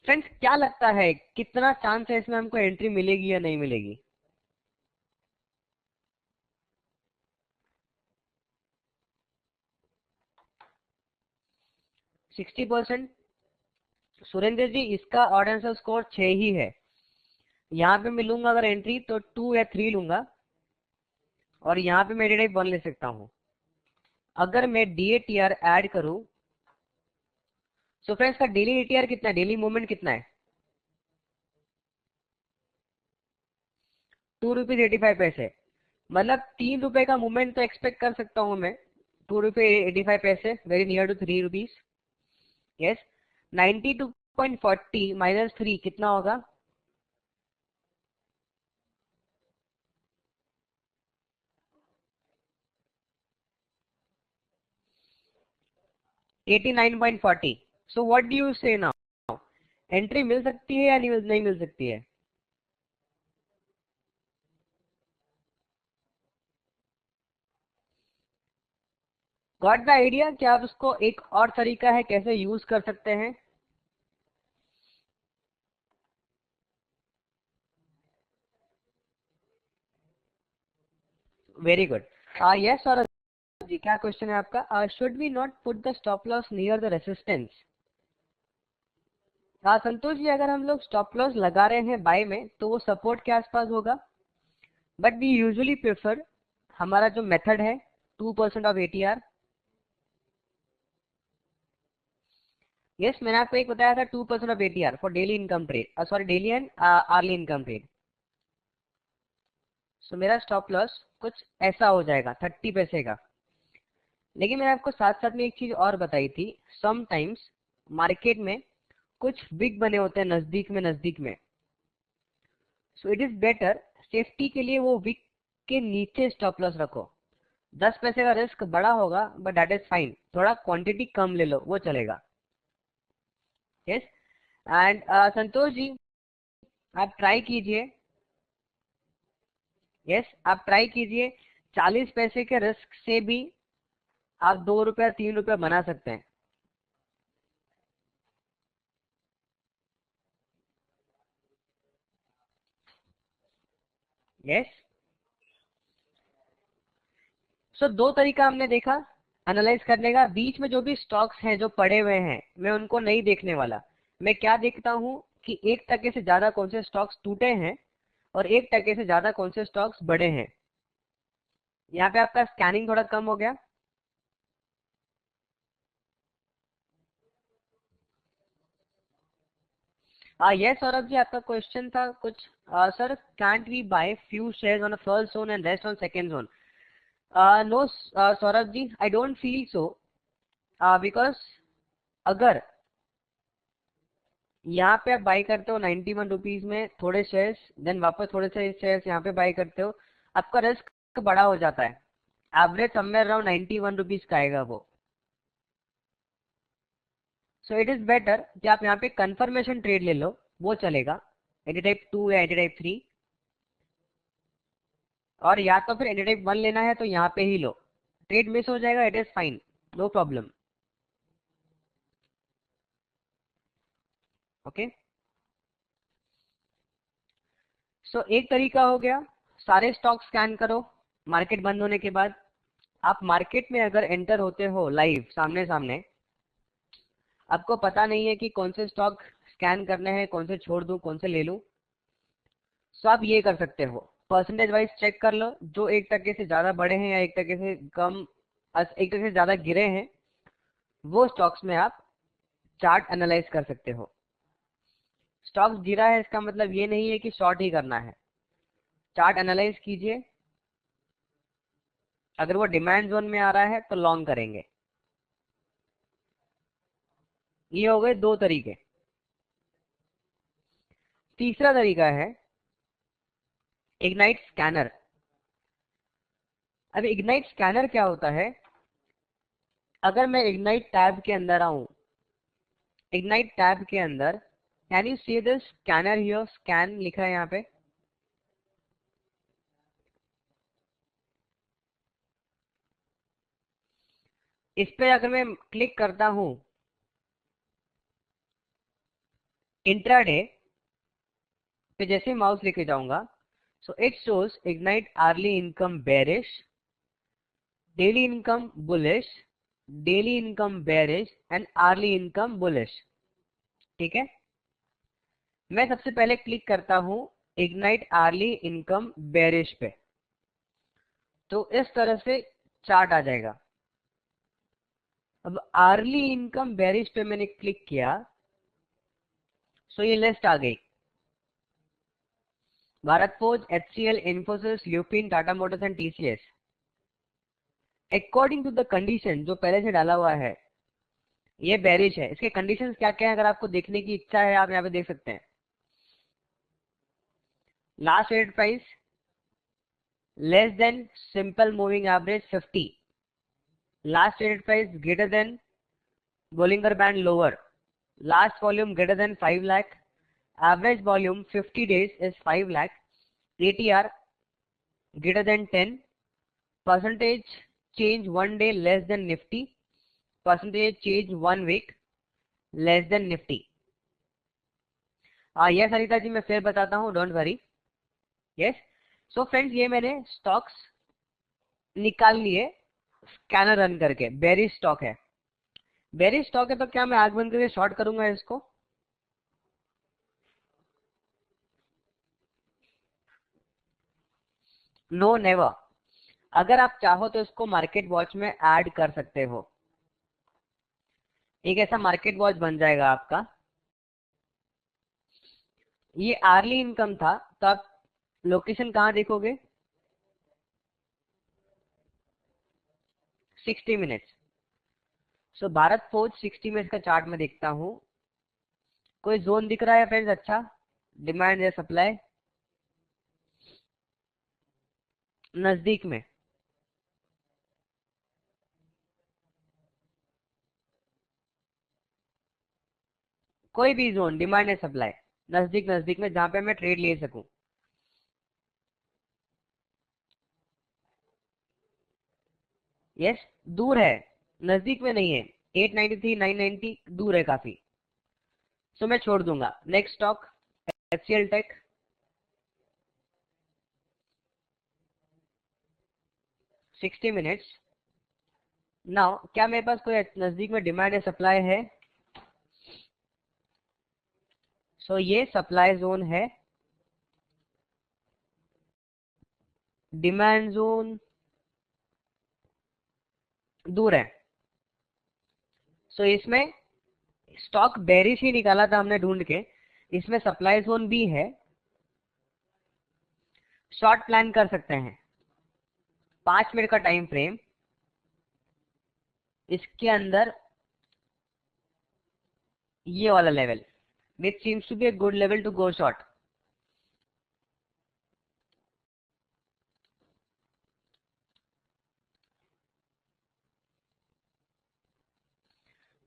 फ्रेंड्स, क्या लगता है कितना चांस है इसमें हमको एंट्री मिलेगी या नहीं मिलेगी? Sixty percent. सुरेंद्र जी, इसका ऑड आंसर स्कोर 6 ही है। यहाँ पे मैं लूंगा अगर एंट्री तो 2 या 3 लूंगा, और यहाँ पे मैं डेढ़ 1 ले सकता हूँ। अगर मैं डीएटीआर ऐड करूं, सो फ्रेंड्स का डेली एटीआर कितना है, डेली मूवमेंट कितना है? 2 रुपीज 85 पैसे। मतलब 3 रुपए का मूवमेंट तो एक्सपेक्ट कर सकता हूँ मैं। 2 रुपए 85 पैसे, very near to 3 rupees. Yes, 92.40 -3 कितना होगा? 89.40। So what do you say now, entry मिल सकती है या नहीं मिल सकती है? Got the idea? क्या आप उसको एक और तरीका है कैसे यूज कर सकते हैं? Very good. यस और जी, क्या क्वेश्चन है आपका? Should we not put the stop loss near the resistance? Santosh ji, अगर हम लोग स्टॉप लॉस लगा रहे हैं बाय में तो वो सपोर्ट के आसपास होगा, बट वी यूजुअली प्रेफर, हमारा जो मेथड है 2% ऑफ एटीआर। यस, मैंने आपको एक बताया था 2% of ATR for daily income trade, sorry daily and early income trade. So मेरा स्टॉप लॉस कुछ ऐसा हो जाएगा 30 पैसे का। लेकिन मैंने आपको साथ साथ में एक चीज और बताई थी, समटाइम्स मार्केट में कुछ बिग बने होते हैं नजदीक में। सो इट इज बेटर, सेफ्टी के लिए वो विक के नीचे स्टॉप लॉस रखो। 10 पैसे का रिस्क बड़ा होगा, बट दैट इज फाइन, थोड़ा क्वांटिटी कम ले लो वो चलेगा। यस एंड संतोष जी, आप ट्राई कीजिए। यस, आप ट्राई कीजिए, 40 पैसे के रिस्क से भी आप 2 रुपया 3 रुपया बना सकते हैं। यस, सो दो तरीका हमने देखा एनालाइज करने का। बीच में जो भी स्टॉक्स हैं जो पड़े हुए हैं, मैं उनको नहीं देखने वाला। मैं क्या देखता हूँ कि 1% से ज्यादा कौन से स्टॉक्स टूटे हैं और 1% से ज्यादा कौन से स्टॉक्स बढ़े हैं। यहाँ पे आपका स्कैनिंग थोड़ा कम हो गया। यस सौरभ जी, आपका क्वेश्चन था कुछ, sir can't we buy few shares on a first zone and rest on second zone? No Saurabh ji, I don't feel so, because अगर यहाँ पे आप बाई करते हो 91 रुपीज में थोड़े शेयर्स, देन वापस थोड़े से शेयर्स यहाँ पे बाई करते हो, आपका रिस्क बड़ा हो जाता है। एवरेज समवेयर अराउंड 91 रुपीज का आएगा वो। सो इट इज बेटर कि आप यहाँ पे कंफर्मेशन ट्रेड ले लो, वो चलेगा, एंटी टाइप 2 या एंटी टाइप 3। और या तो फिर एंटी टाइप 1 लेना है तो यहाँ पे ही लो, ट्रेड मिस हो जाएगा, it is fine, no problem. Okay. So एक तरीका हो गया, सारे स्टॉक स्कैन करो मार्केट बंद होने के बाद। आप मार्केट में अगर एंटर होते हो लाइव सामने सामने, आपको पता नहीं है कि कौन से स्टॉक स्कैन करने हैं, कौन से छोड़ दूं, कौन से ले लूं, तो आप ये कर सकते हो, परसेंटेज वाइज चेक कर लो, जो 1% से ज्यादा बढ़े हैं या 1% से कम, 1% से ज्यादा गिरे हैं, वो स्टॉक्स में आप चार्ट एनालाइज कर सकते हो। स्टॉक्स गिरा है इसका मतलब ये नहीं है कि शॉर्ट ही करना है, चार्ट एनालाइज कीजिए, अगर वो डिमांड जोन में आ रहा है तो लॉन्ग करेंगे। ये हो गए दो तरीके। तीसरा तरीका है इग्नाइट स्कैनर। अब इग्नाइट स्कैनर क्या होता है, अगर मैं इग्नाइट टैब के अंदर आऊं, इग्नाइट टैब के अंदर, can you see this scanner here, scan लिखा है यहाँ पे, इस पे अगर मैं क्लिक करता हूं इंट्राडे पे, जैसे माउस लेके जाऊंगा, so it shows ignite early income bearish, daily income bullish, daily income bearish and early income bullish. ठीक है, मैं सबसे पहले क्लिक करता हूं इग्नाइट अर्ली इनकम बेरिश पे, तो इस तरह से चार्ट आ जाएगा। अब अर्ली इनकम बेरिश पे मैंने क्लिक किया, सो ये लिस्ट आ गई, Bharat Forge, HCL, Infosys, Lupin, Tata Motors and TCS. According to the condition जो पहले से डाला हुआ है, ये बेरिश है। इसके कंडीशंस क्या क्या है, अगर आपको देखने की इच्छा है आप यहाँ पे देख सकते हैं। Last traded price less than simple moving average 50, last traded price greater than Bollinger band lower, last volume greater than 5 lakh, average volume 50 days is 5 lakh, ATR greater than 10, percentage change 1 day less than Nifty, percentage change 1 week less than Nifty। Yes Sarita ji, मैं फिर बताता हूँ, don't worry. Yes, so friends, ये मैंने स्टॉक्स निकाल लिए स्कैनर रन करके। बेरिश स्टॉक है, बेरिश स्टॉक है, तो क्या मैं आग बंद करके शॉर्ट करूंगा इसको? No never. अगर आप चाहो तो इसको मार्केट वॉच में ऐड कर सकते हो, एक ऐसा मार्केट वॉच बन जाएगा आपका। ये आर्ली इनकम था, तो आप लोकेशन कहाँ देखोगे? 60 मिनट्स। सो भारत फोर्ज 60 मिनट्स का चार्ट में देखता हूँ, कोई जोन दिख रहा है फ्रेंड्स? अच्छा, डिमांड या सप्लाई नजदीक में, कोई भी जोन डिमांड या सप्लाई नजदीक नजदीक में, जहां पे मैं ट्रेड ले सकूं। यस, दूर है, नजदीक में नहीं है। 893, 990 दूर है काफी, सो मैं छोड़ दूंगा। Next stock HCL tech, 60 minutes. Now क्या मेरे पास कोई नजदीक में डिमांड या सप्लाई है? सो ये सप्लाई जोन है, डिमांड जोन दूर है। सो इसमें स्टॉक बेरिश ही निकाला था हमने ढूंढ के, इसमें सप्लाई जोन भी है, शॉर्ट प्लान कर सकते हैं। 5 मिनट का टाइम फ्रेम, इसके अंदर ये वाला level which seems to be a good level to go short.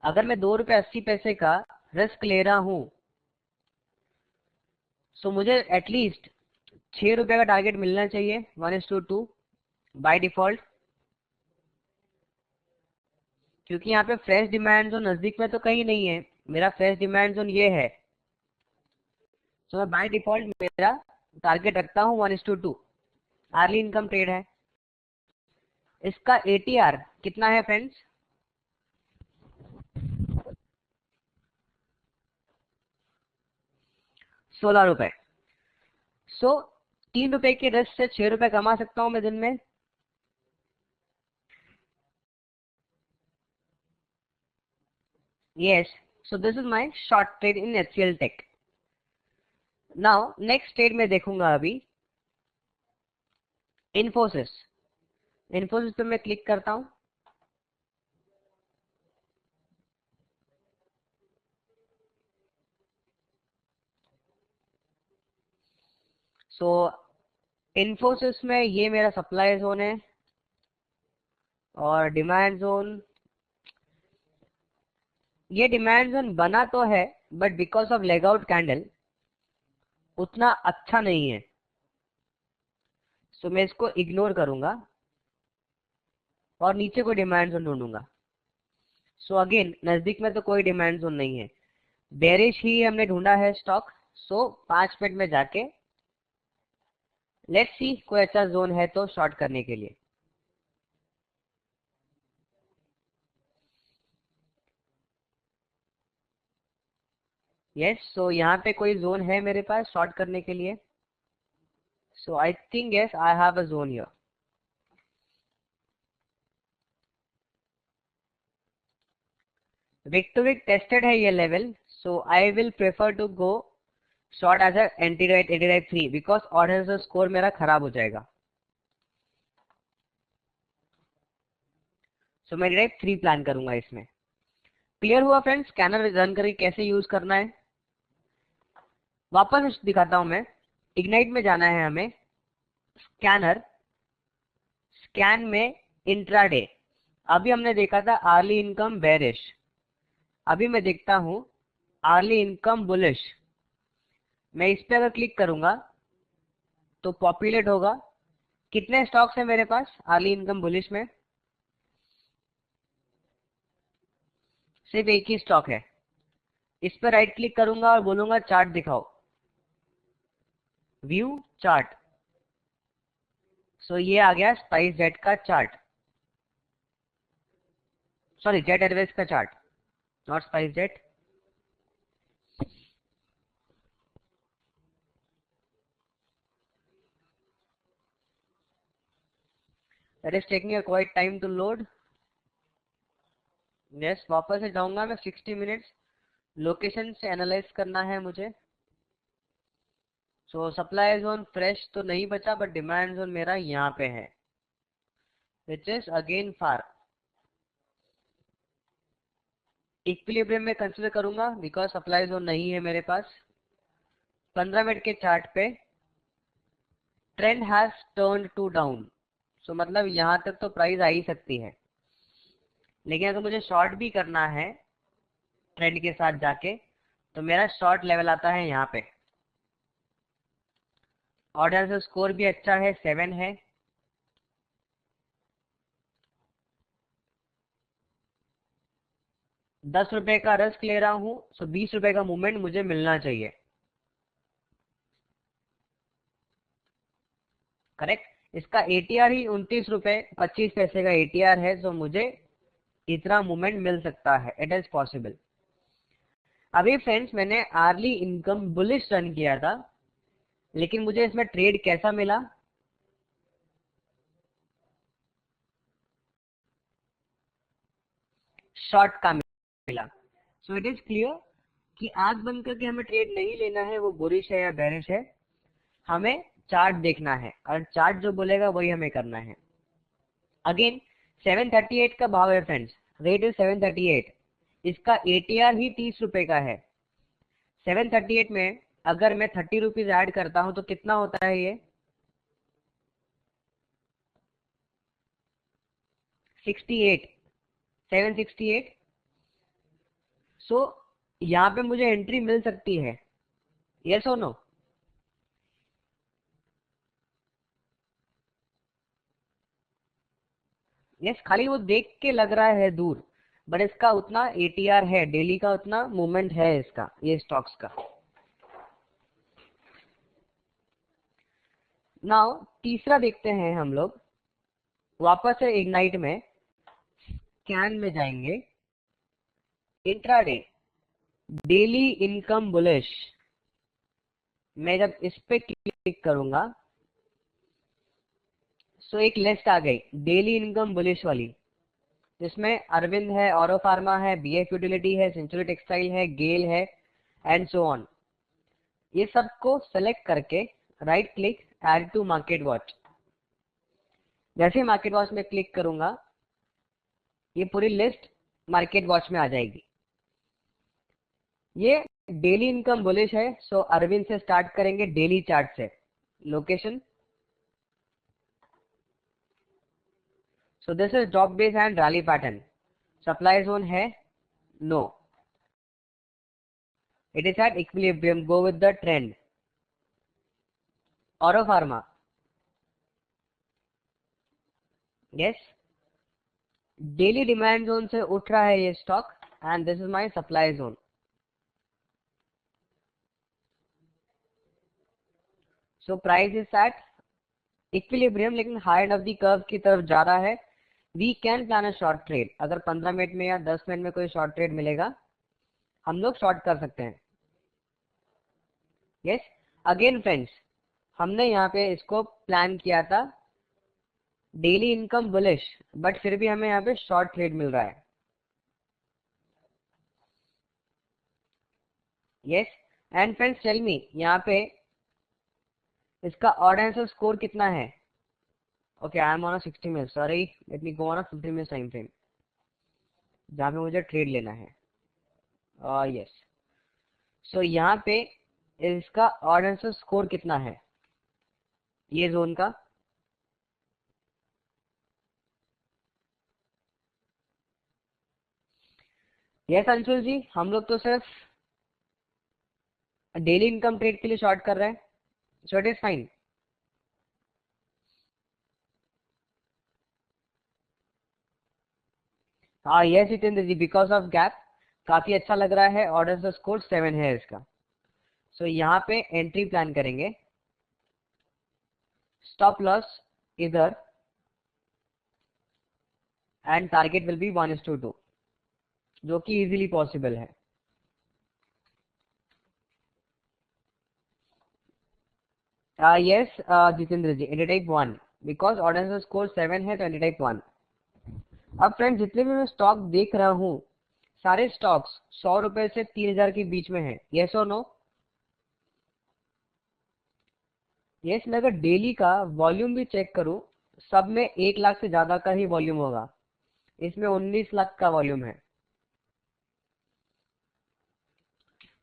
अगर मैं 2 रुपये 80 पैसे का रिस्क ले रहा हूं, तो मुझे एटलीस्ट 6 रुपए का टारगेट मिलना चाहिए, 1:2 बाय डिफॉल्ट, क्योंकि यहाँ पे फ्रेश डिमांड जोन नजदीक में तो कहीं नहीं है। मेरा फ्रेश डिमांड जोन ये है, सो मैं बाय डिफॉल्ट मेरा टारगेट रखता हूँ 1:2। आर्ली इनकम ट्रेड है। इसका एटीआर कितना है फ्रेंड्स? 16 रुपए। सो 3 रुपए के रिस्क से 6 रुपए कमा सकता हूं मैं दिन में। Yes, so this is my short trade in HCL Tech. Now next trade में देखूंगा अभी इन्फोसिस। इन्फोसिस पे मैं क्लिक करता हूं। सो इन्फोसिस में ये मेरा सप्लाई जोन है और डिमांड जोन। ये डिमांड जोन बना तो है but because of leg out candle उतना अच्छा नहीं है। सो मैं इसको इग्नोर करूंगा और नीचे कोई डिमांड जोन ढूंढूंगा। सो अगेन नजदीक में तो कोई डिमांड जोन नहीं है, बेरिश ही हमने ढूंढा है स्टॉक। सो 5 मिनट में जाके लेट्स सी कोई अच्छा जोन है तो शॉर्ट करने के लिए। यस, सो यहाँ पे कोई जोन है मेरे पास शॉर्ट करने के लिए। So I think yes I have a zone here. Wick to wick tested है ये level. So I will prefer to go short as anti diet 3 because order score मेरा खराब हो जाएगा। सो मैं डाइट 3 प्लान करूंगा इसमें। क्लियर हुआ फ्रेंड्स स्कैनर रन करके कैसे यूज करना है? वापस दिखाता हूं मैं। इग्नाइट में जाना है हमें, स्कैनर, स्कैन में इंट्राडे। अभी हमने देखा था अर्ली इनकम बेरिश, अभी मैं देखता हूं अर्ली इनकम बुलिश। मैं इस पे अगर क्लिक करूंगा तो पॉपुलेट होगा। कितने स्टॉक्स है मेरे पास अर्ली इनकम बुलिश में? सिर्फ एक ही स्टॉक है। इस पर राइट क्लिक करूंगा और बोलूंगा चार्ट दिखाओ, व्यू चार्ट। सो ये आ गया स्पाइस जेट का चार्ट, सॉरी जेट एयरवेज का chart, not SpiceJet. That is taking quite time to load. Yes, वापस से जाऊंगा मैं 60 मिनट्स। लोकेशन से एनालाइज करना है मुझे। सो सप्लाई जोन फ्रेश तो नहीं बचा बट डिमांड जोन मेरा यहाँ पे है, which is again far. Equilibrium में कंसिडर करूंगा बिकॉज सप्लाई जोन नहीं है मेरे पास। 15 मिनट के चार्ट पे trend has turned to down. So मतलब यहाँ तक तो प्राइस आ ही सकती है, लेकिन अगर मुझे शॉर्ट भी करना है ट्रेंड के साथ जाके तो मेरा शॉर्ट लेवल आता है यहाँ पे। ऑर्डर से स्कोर भी अच्छा है, 7 है। ₹10 का रिस्क ले रहा हूँ, सो ₹20 का मूवमेंट मुझे मिलना चाहिए। करेक्ट। इसका एटीआर ही ₹29.25 का एटीआर है, सो मुझे इतना मूवमेंट मिल सकता है, इट इज पॉसिबल। अभी फ्रेंड्स मैंने अर्ली इनकम बुलिश रन किया था, लेकिन मुझे इसमें ट्रेड कैसा मिला? शॉर्ट का मिला। सो इट इज क्लियर कि आंख बंद करके हमें ट्रेड नहीं लेना है वो बुलिश है या बेरिश है, हमें चार्ट देखना है और चार्ट जो बोलेगा वही हमें करना है। अगेन 738 का भाव है फ्रेंड्स, रेट इज 738। इसका एटीआर ही ₹30 का है। 738 में अगर मैं 30 रुपीज ऐड करता हूं तो कितना होता है ये? 68, 768। सो यहाँ पे मुझे एंट्री मिल सकती है, यस और नो? यस, खाली वो देख के लग रहा है दूर, बट इसका उतना एटीआर है, डेली का उतना मूवमेंट है इसका, ये स्टॉक्स का। नाउ तीसरा देखते हैं हम लोग, वापस से इग्नाइट में स्कैन में जाएंगे, इंट्राडे डेली इनकम बुलिश। मैं जब इस पे क्लिक करूंगा सो एक लिस्ट आ गई डेली इनकम बुलिश वाली, जिसमें अरविंद है, ऑरो फार्मा है, बीएफ यूटिलिटी है, सेंचुरी टेक्सटाइल है, गेल है एंड सो ऑन। ये सबको सेलेक्ट करके right click add to market watch. जैसे ही मार्केट वॉच में क्लिक करूंगा ये पूरी लिस्ट मार्केट वॉच में आ जाएगी। ये डेली इनकम बुलिश है, सो अरविंद से स्टार्ट करेंगे डेली चार्ट से। Location, so this is drop base and rally pattern. Supply zone है, no, it is at equilibrium, go with the trend. Oro Pharma, yes, daily demand zone से उठ रहा है ये stock and this is my supply zone. So price is at equilibrium, लेकिन high end of the curve की तरफ जा रहा है। We can plan a short trade, अगर 15 मिनट में या 10 मिनट में कोई शॉर्ट ट्रेड मिलेगा हम लोग शॉर्ट कर सकते हैं। यस, अगेन फ्रेंड्स, हमने यहाँ पे इसको प्लान किया था डेली इनकम बुलिश, बट फिर भी हमें यहाँ पे शॉर्ट ट्रेड मिल रहा है। Yes, and friends tell me यहाँ पे इसका ऑड आंसर स्कोर कितना है? Okay, I am on 60 minute, sorry, let me go on 50 minute time frame जहाँ पे मुझे ट्रेड लेना है। यस, सो यहाँ पे इसका ऑड आंसर स्कोर कितना है ये जोन का? यस अंशुल जी, हम लोग तो सिर्फ डेली इनकम ट्रेड के लिए शॉर्ट कर रहे हैं, सो इट इज फाइन। हाँ yes Jitendra ji, because of gap काफी अच्छा लग रहा है, ऑर्डर का स्कोर 7 है इसका। सो यहाँ पे एंट्री प्लान करेंगे, स्टॉप लॉस इधर एंड टारगेट विल बी 1:2, जो कि इजीली पॉसिबल है। Yes Jitendra ji, entry type 1, because order का स्कोर 7 है तो एंटी टाइप 1। अब फ्रेंड्स जितने भी मैं स्टॉक देख रहा हूँ सारे स्टॉक्स 100 रुपए से 3000 के बीच में है, यस और नो? यस, मैं अगर डेली का वॉल्यूम भी चेक करूं सब में 1 लाख से ज्यादा का ही वॉल्यूम होगा, इसमें 19 लाख का वॉल्यूम है।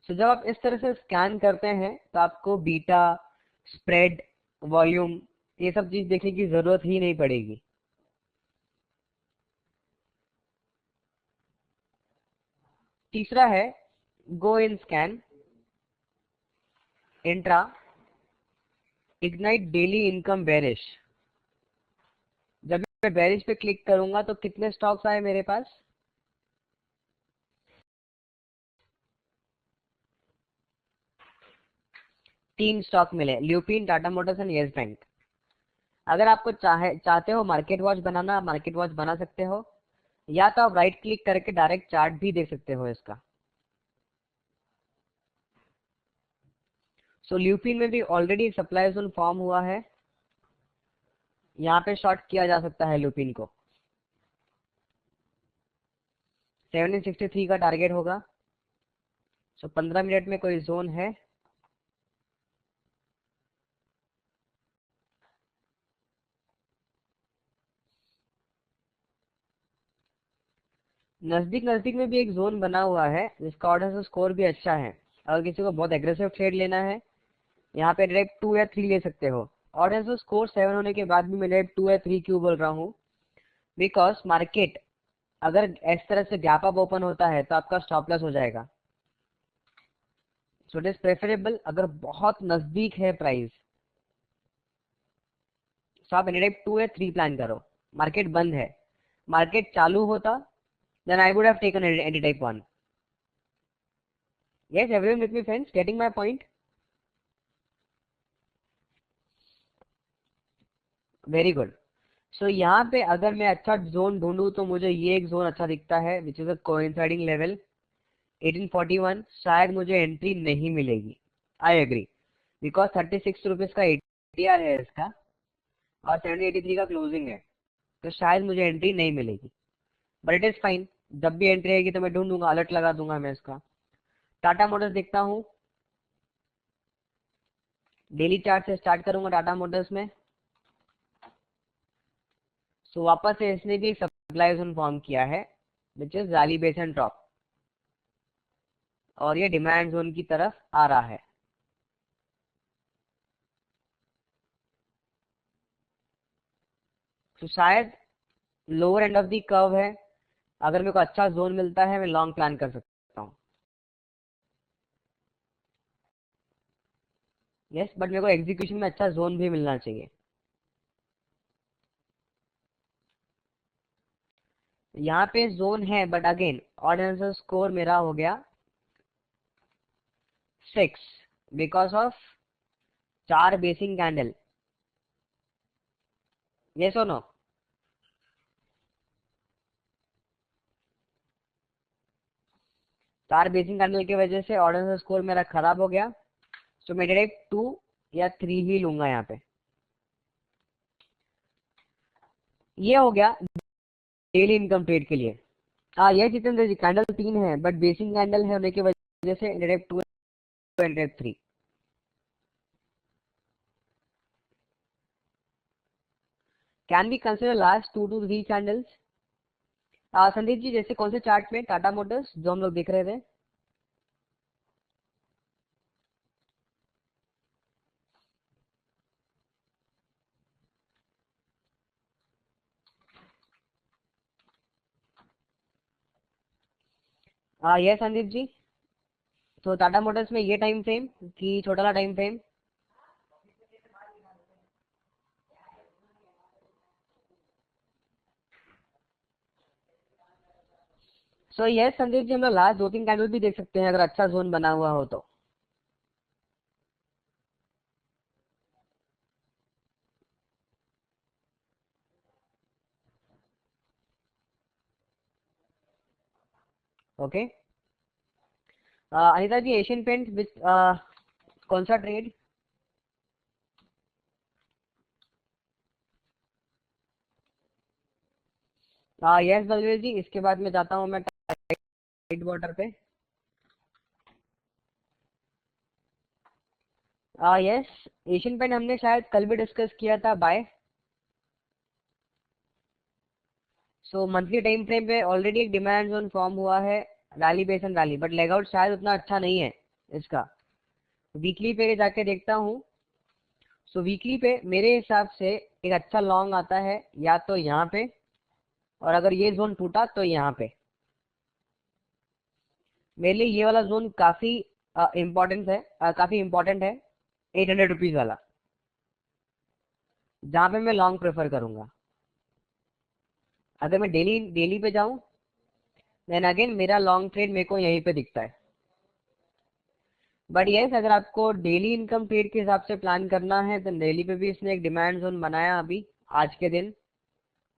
तो जब आप इस तरह से स्कैन करते हैं तो आपको बीटा, स्प्रेड, वॉल्यूम ये सब चीज देखने की जरूरत ही नहीं पड़ेगी। तीसरा है go in scan, intra, ignite daily income bearish. जब मैं बेरिश पे क्लिक करूंगा तो कितने स्टॉक्स आए मेरे पास? तीन स्टॉक मिले, lupin, Tata Motors and yes bank. अगर आपको चाहते हो मार्केट वॉच बनाना, आप मार्केट वॉच बना सकते हो, या तो आप राइट क्लिक करके डायरेक्ट चार्ट भी देख सकते हो इसका। सो ल्यूपिन में भी ऑलरेडी सप्लाई जोन फॉर्म हुआ है, यहाँ पे शॉर्ट किया जा सकता है ल्यूपिन को। 1763 का टारगेट होगा। सो 15 मिनट में कोई जोन है? नजदीक नजदीक में भी एक जोन बना हुआ है जिसका ऑर्डर स्कोर भी अच्छा है। अगर किसी को बहुत एग्रेसिव ट्रेड लेना है यहाँ पे डायरेक्ट 2 या 3 ले सकते हो। ऑर्डर स्कोर 7 होने के बाद भी मैं डायरेक्ट 2 या 3 क्यों बोल रहा हूँ? बिकॉज मार्केट अगर इस तरह से गैप अप ओपन होता है तो आपका स्टॉप लॉस हो जाएगा। सो इट इज प्रेफरेबल, अगर बहुत नजदीक है प्राइस तो आप एनी टाइप 2 या 3 प्लान करो। मार्केट बंद है, मार्केट चालू होता then I would have taken any type 1. Yes, everyone with me friends, getting my point? Very good. So यहाँ पे अगर मैं अच्छा जोन ढूंढूं तो मुझे ये एक जोन अच्छा दिखता है which is a coinciding level 1841। शायद मुझे एंट्री नहीं मिलेगी। आई एग्री, बिकॉज 36 रुपीज का एटीआर है इसका और 783 का क्लोजिंग है, तो शायद मुझे एंट्री नहीं मिलेगी। बट इट इज फाइन, जब भी एंट्री आएगी तो मैं ढूंढूंगा, अलर्ट लगा दूंगा मैं इसका। टाटा मोटर्स देखता हूँ, डेली चार्ट से स्टार्ट करूंगा टाटा मोटर्स में। सो वापस से इसने भी सप्लाई जोन फॉर्म किया है which is rally base and top, और ये डिमांड जोन की तरफ आ रहा है। तो शायद lower and of the curve है, अगर मेरे को अच्छा जोन मिलता है मैं लॉन्ग प्लान कर सकता हूँ। यस, बट मेरे को एग्जीक्यूशन में अच्छा जोन भी मिलना चाहिए। यहाँ पे जोन है बट अगेन ऑर्डिनल स्कोर मेरा हो गया 6 because of 4 basin candle. Yes और नो? चार बेसिंग कैंडल की वजह से ऑर्डिनल स्कोर मेरा खराब हो गया। तो मैं डायरेक्ट 2 या 3 ही लूंगा यहाँ पे। ये हो गया डेली इनकम ट्रेड के लिए। हाँ ये जितेंद्र जी, कैंडल 3 है बट बेसिंग कैंडल है होने की वजह से direct 2 and direct 3 can be consider last 2 to 3 candles. Sandeep ji, जैसे कौन से चार्ट में? टाटा मोटर्स जो हम लोग देख रहे थे। ये संदीप जी, तो टाटा मोटर्स में ये टाइम फ्रेम कि छोटा वाला टाइम फ्रेम? सो ये संदीप जी, हम लोग लास्ट 2-3 कैंडल भी देख सकते हैं अगर अच्छा जोन बना हुआ हो तो। ओके। अनिता जी, एशियन पेंट विच कौन सा ट्रेड? यस बलवीर जी, इसके बाद में जाता हूँ मैं टाइड वाटर पे। यस, एशियन पेंट हमने शायद कल भी डिस्कस किया था buy. So monthly time frame पे ऑलरेडी एक डिमांड जोन फॉर्म हुआ है, rally base and rally, but legout शायद उतना अच्छा नहीं है इसका। वीकली पे जाके देखता हूँ। सो वीकली पे मेरे हिसाब से एक अच्छा लॉन्ग आता है या तो यहाँ पे, और अगर ये जोन टूटा तो यहाँ पे। मेरे लिए ये वाला जोन काफी इम्पोर्टेंट है, काफी इम्पोर्टेंट है, 800 रुपीज वाला, जहाँ पे मैं लॉन्ग प्रेफर करूंगा। अगर मैं डेली डेली पे जाऊं देन अगेन मेरा लॉन्ग ट्रेड मेरे को यहीं पे दिखता है। बट यस, अगर आपको डेली इनकम ट्रेड के हिसाब से प्लान करना है तो डेली पे भी इसने एक डिमांड जोन बनाया अभी आज के दिन,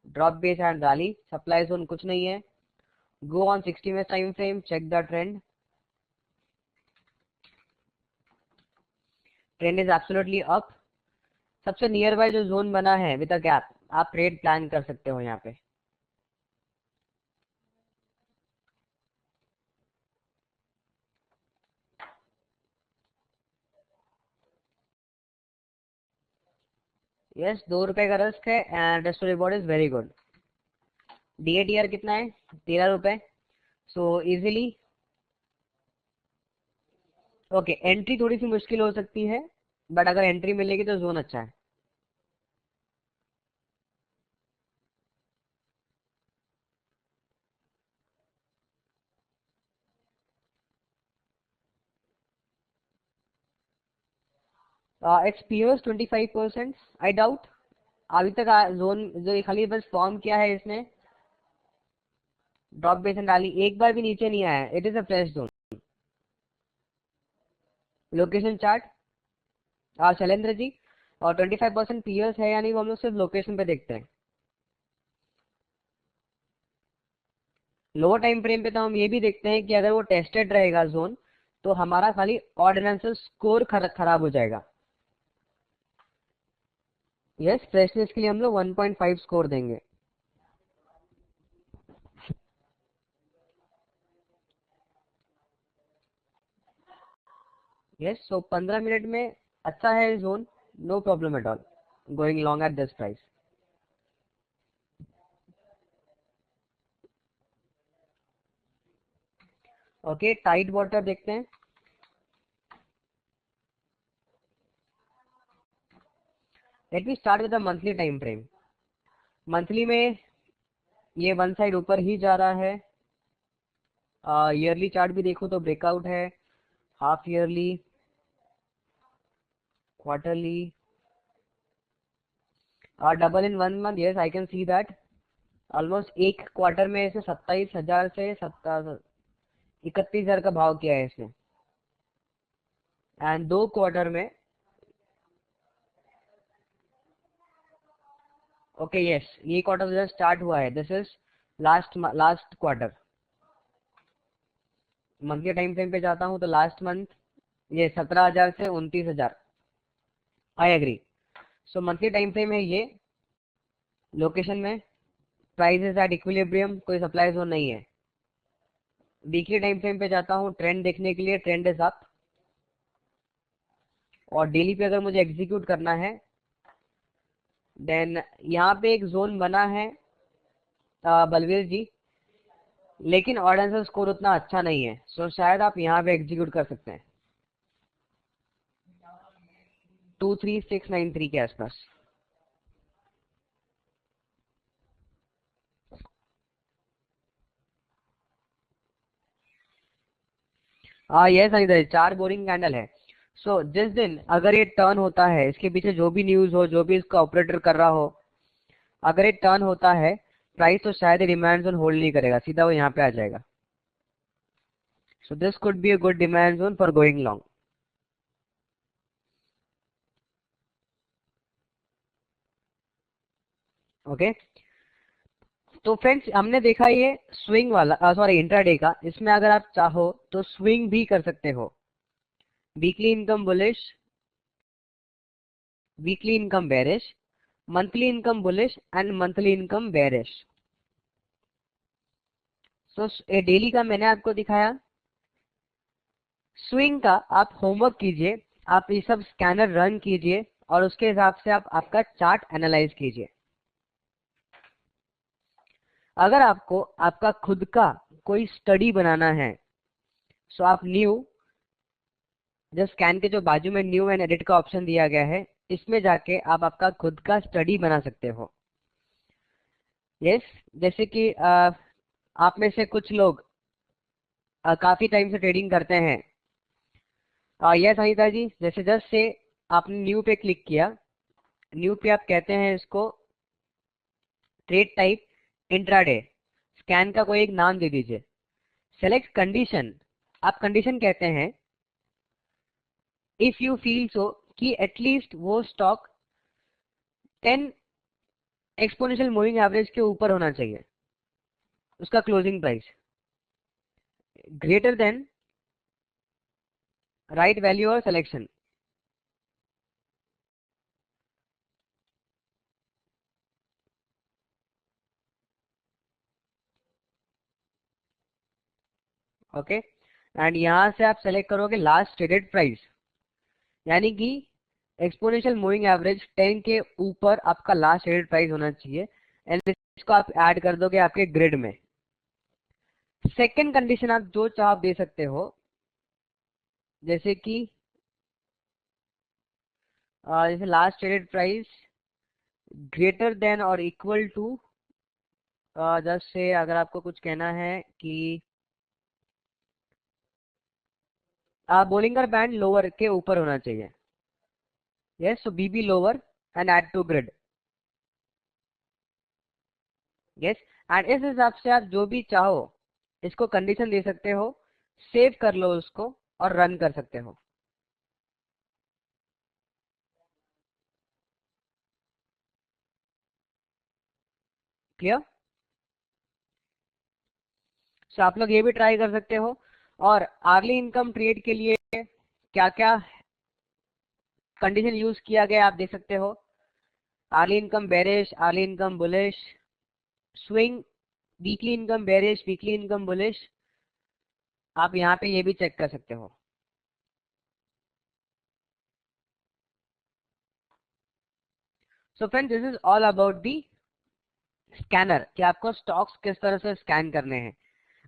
drop base and rally, supply zone कुछ नहीं है। Go on 60 minute time frame, check the trend. Trend is absolutely up. सबसे नियर बाय जो जोन बना है विद अ गैप, आप ट्रेड प्लान कर सकते हो यहाँ पे। यस, 2 रुपए का रिस्क है and risk reward is very good. DATR कितना है? 13 रुपए। सो इजिली ओके, एंट्री थोड़ी सी मुश्किल हो सकती है बट अगर एंट्री मिलेगी तो जोन अच्छा है। It's POS 25%। आई डाउट, अभी तक जोन जो खाली बस फॉर्म किया है इसने, ड्रॉप बेस एंड रैली, एक बार भी नीचे नहीं आया है। It is a fresh zone. Location chart, Shailendra ji, और 25% पीएस है या नहीं वो हम लोग सिर्फ लोकेशन पे देखते हैं। लोअर टाइम फ्रेम पे तो हम ये भी देखते हैं कि अगर वो टेस्टेड रहेगा जोन तो हमारा खाली ऑर्डिनेंस स्कोर खराब हो जाएगा। यस, फ्रेशनेस के लिए हम लोग 1.5 स्कोर देंगे। यस, सो 15 मिनट में अच्छा है zone, no problem at all going long at this price. Okay, tide water देखते हैं। Let me start with the monthly time frame. Monthly में ये वन साइड ऊपर ही जा रहा है। ईयरली चार्ट भी देखो तो ब्रेकआउट है, half yearly, quarterly, double in one month. Yes, I can see that almost एक क्वार्टर में इसे 27,000 से 31,000 का भाव किया है इसने, एंड 2 क्वार्टर में। ओके यस, ये क्वार्टर जस्ट स्टार्ट हुआ है, this is last quarter. Monthly time frame पे जाता हूँ तो लास्ट मंथ ये 17,000 से 29,000। I agree. So monthly time frame है ये। लोकेशन में प्राइस इज एट इक्विलिब्रियम, कोई सप्लाई जोन नहीं है। वीकली टाइम फ्रेम पे जाता हूँ ट्रेंड देखने के लिए, ट्रेंड इज अप। और डेली पे अगर मुझे एग्जीक्यूट करना है देन यहाँ पे एक जोन बना है बलवीर जी, लेकिन ऑर्डिनेंस स्कोर उतना अच्छा नहीं है, सो शायद आप यहाँ पे एग्जीक्यूट कर सकते हैं 23693 के आसपास। हाँ यस अनिता, 4 बोरिंग कैंडल है। सो जिस दिन अगर ये टर्न होता है, इसके पीछे जो भी न्यूज हो, जो भी इसका ऑपरेटर कर रहा हो, अगर ये टर्न होता है प्राइस तो शायद ये डिमांड जोन होल्ड नहीं करेगा, सीधा वो यहाँ पे आ जाएगा। So this could be a good demand zone for going long. Okay, तो फ्रेंड्स हमने देखा ये स्विंग वाला, सॉरी इंट्राडे का। इसमें अगर आप चाहो तो स्विंग भी कर सकते हो। Weekly income bullish, weekly income bearish, monthly income bullish and monthly income bearish. So daily का मैंने आपको दिखाया। स्विंग का आप होमवर्क कीजिए, आप ये सब स्कैनर रन कीजिए और उसके हिसाब से आप आपका चार्ट एनालाइज कीजिए। अगर आपको आपका खुद का कोई स्टडी बनाना है सो आप न्यू, जो स्कैन के जो बाजू में न्यू एंड एडिट का ऑप्शन दिया गया है, इसमें जाके आप आपका खुद का स्टडी बना सकते हो। यस, जैसे कि आप में से कुछ लोग काफी टाइम से ट्रेडिंग करते हैं। यस अनिता जी, जैसे जस्ट से आपने न्यू पे क्लिक किया, न्यू पे आप कहते हैं इसको ट्रेड टाइप इंट्राडे, स्कैन का कोई एक नाम दे दीजिए, सेलेक्ट कंडीशन, आप कंडीशन कहते हैं इफ यू फील सो कि एटलीस्ट वो स्टॉक 10 एक्सपोनेंशियल मूविंग एवरेज के ऊपर होना चाहिए, उसका closing price greater than right value और सिलेक्शन। ओके, एंड यहां से आप सेलेक्ट करोगे लास्ट ट्रेडेड प्राइस, यानी कि एक्सपोनेंशियल मूविंग एवरेज 10 के ऊपर आपका लास्ट ट्रेडेड प्राइस होना चाहिए, एंड इसको आप ऐड कर दोगे आपके ग्रिड में। सेकंड कंडीशन आप जो चाहो आप दे सकते हो, जैसे कि जैसे last traded price greater than और इक्वल टू, जस्ट से अगर आपको कुछ कहना है कि बोलिंगर बैंड लोअर के ऊपर होना चाहिए। Yes, so BB lower and add to grid. Yes, and इस हिसाब से आप जो भी चाहो इसको कंडीशन दे सकते हो, सेव कर लो उसको और रन कर सकते हो। क्लियर? सो आप लोग ये भी ट्राई कर सकते हो। और अर्ली इनकम ट्रेड के लिए क्या क्या कंडीशन यूज किया गया आप देख सकते हो। Early income bearish, early income bullish, swing, weekly income bearish, weekly income bullish. आप यहाँ पे ये भी चेक कर सकते हो। So friends, this is all about the scanner कि आपको स्टॉक्स किस तरह से स्कैन करने हैं।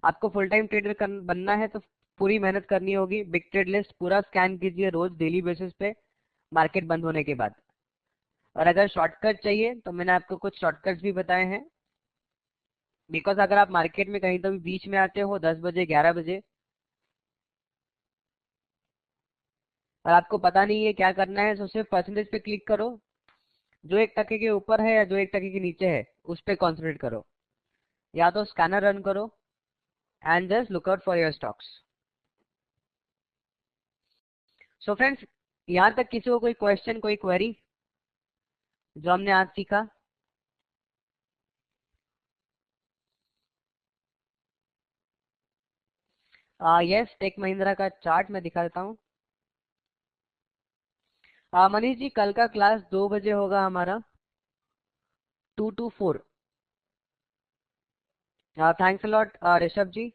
आपको फुल टाइम ट्रेडर बनना है तो पूरी मेहनत करनी होगी। बिग ट्रेड लिस्ट पूरा स्कैन कीजिए रोज डेली बेसिस पे मार्केट बंद होने के बाद। और अगर शॉर्टकट चाहिए तो मैंने आपको कुछ शॉर्टकट्स भी बताए हैं। बिकॉज अगर आप मार्केट में कहीं तो भी बीच में आते हो 10 बजे 11 बजे और आपको पता नहीं है क्या करना है, तो सिर्फ परसेंटेज पे क्लिक करो। जो 1% के ऊपर है या जो 1% के नीचे है उस पर कॉन्सेंट्रेट करो, या तो स्कैनर रन करो and just look out for your stocks. So friends, यहाँ तक किसी को कोई क्वेश्चन, कोई क्वेरी जो हमने आज सीखा? यस, टेक महिंद्रा का चार्ट मैं दिखा देता हूँ। मनीष जी, कल का क्लास 2 बजे होगा हमारा, 2 to 4। Thanks a lot Rishabh ji.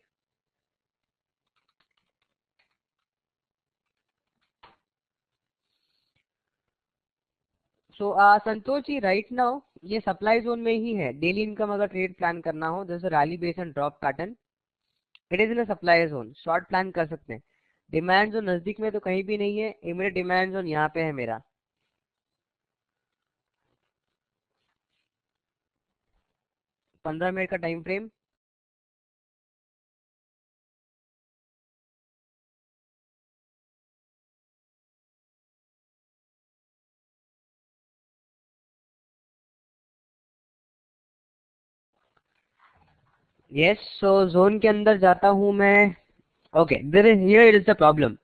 So Santosh ji, right now ये सप्लाई जोन में ही है। डेली इनकम अगर ट्रेड प्लान करना हो जैसे rally base and drop pattern, it is in a supply zone, short plan कर सकते हैं। डिमांड जोन नजदीक में तो कहीं भी नहीं है, इमीडिएट डिमांड जोन यहाँ पे है मेरा। पंद्रह मिनट का time frame. Yes, so zone के अंदर जाता हूं मैं। Okay, there is here is the problem.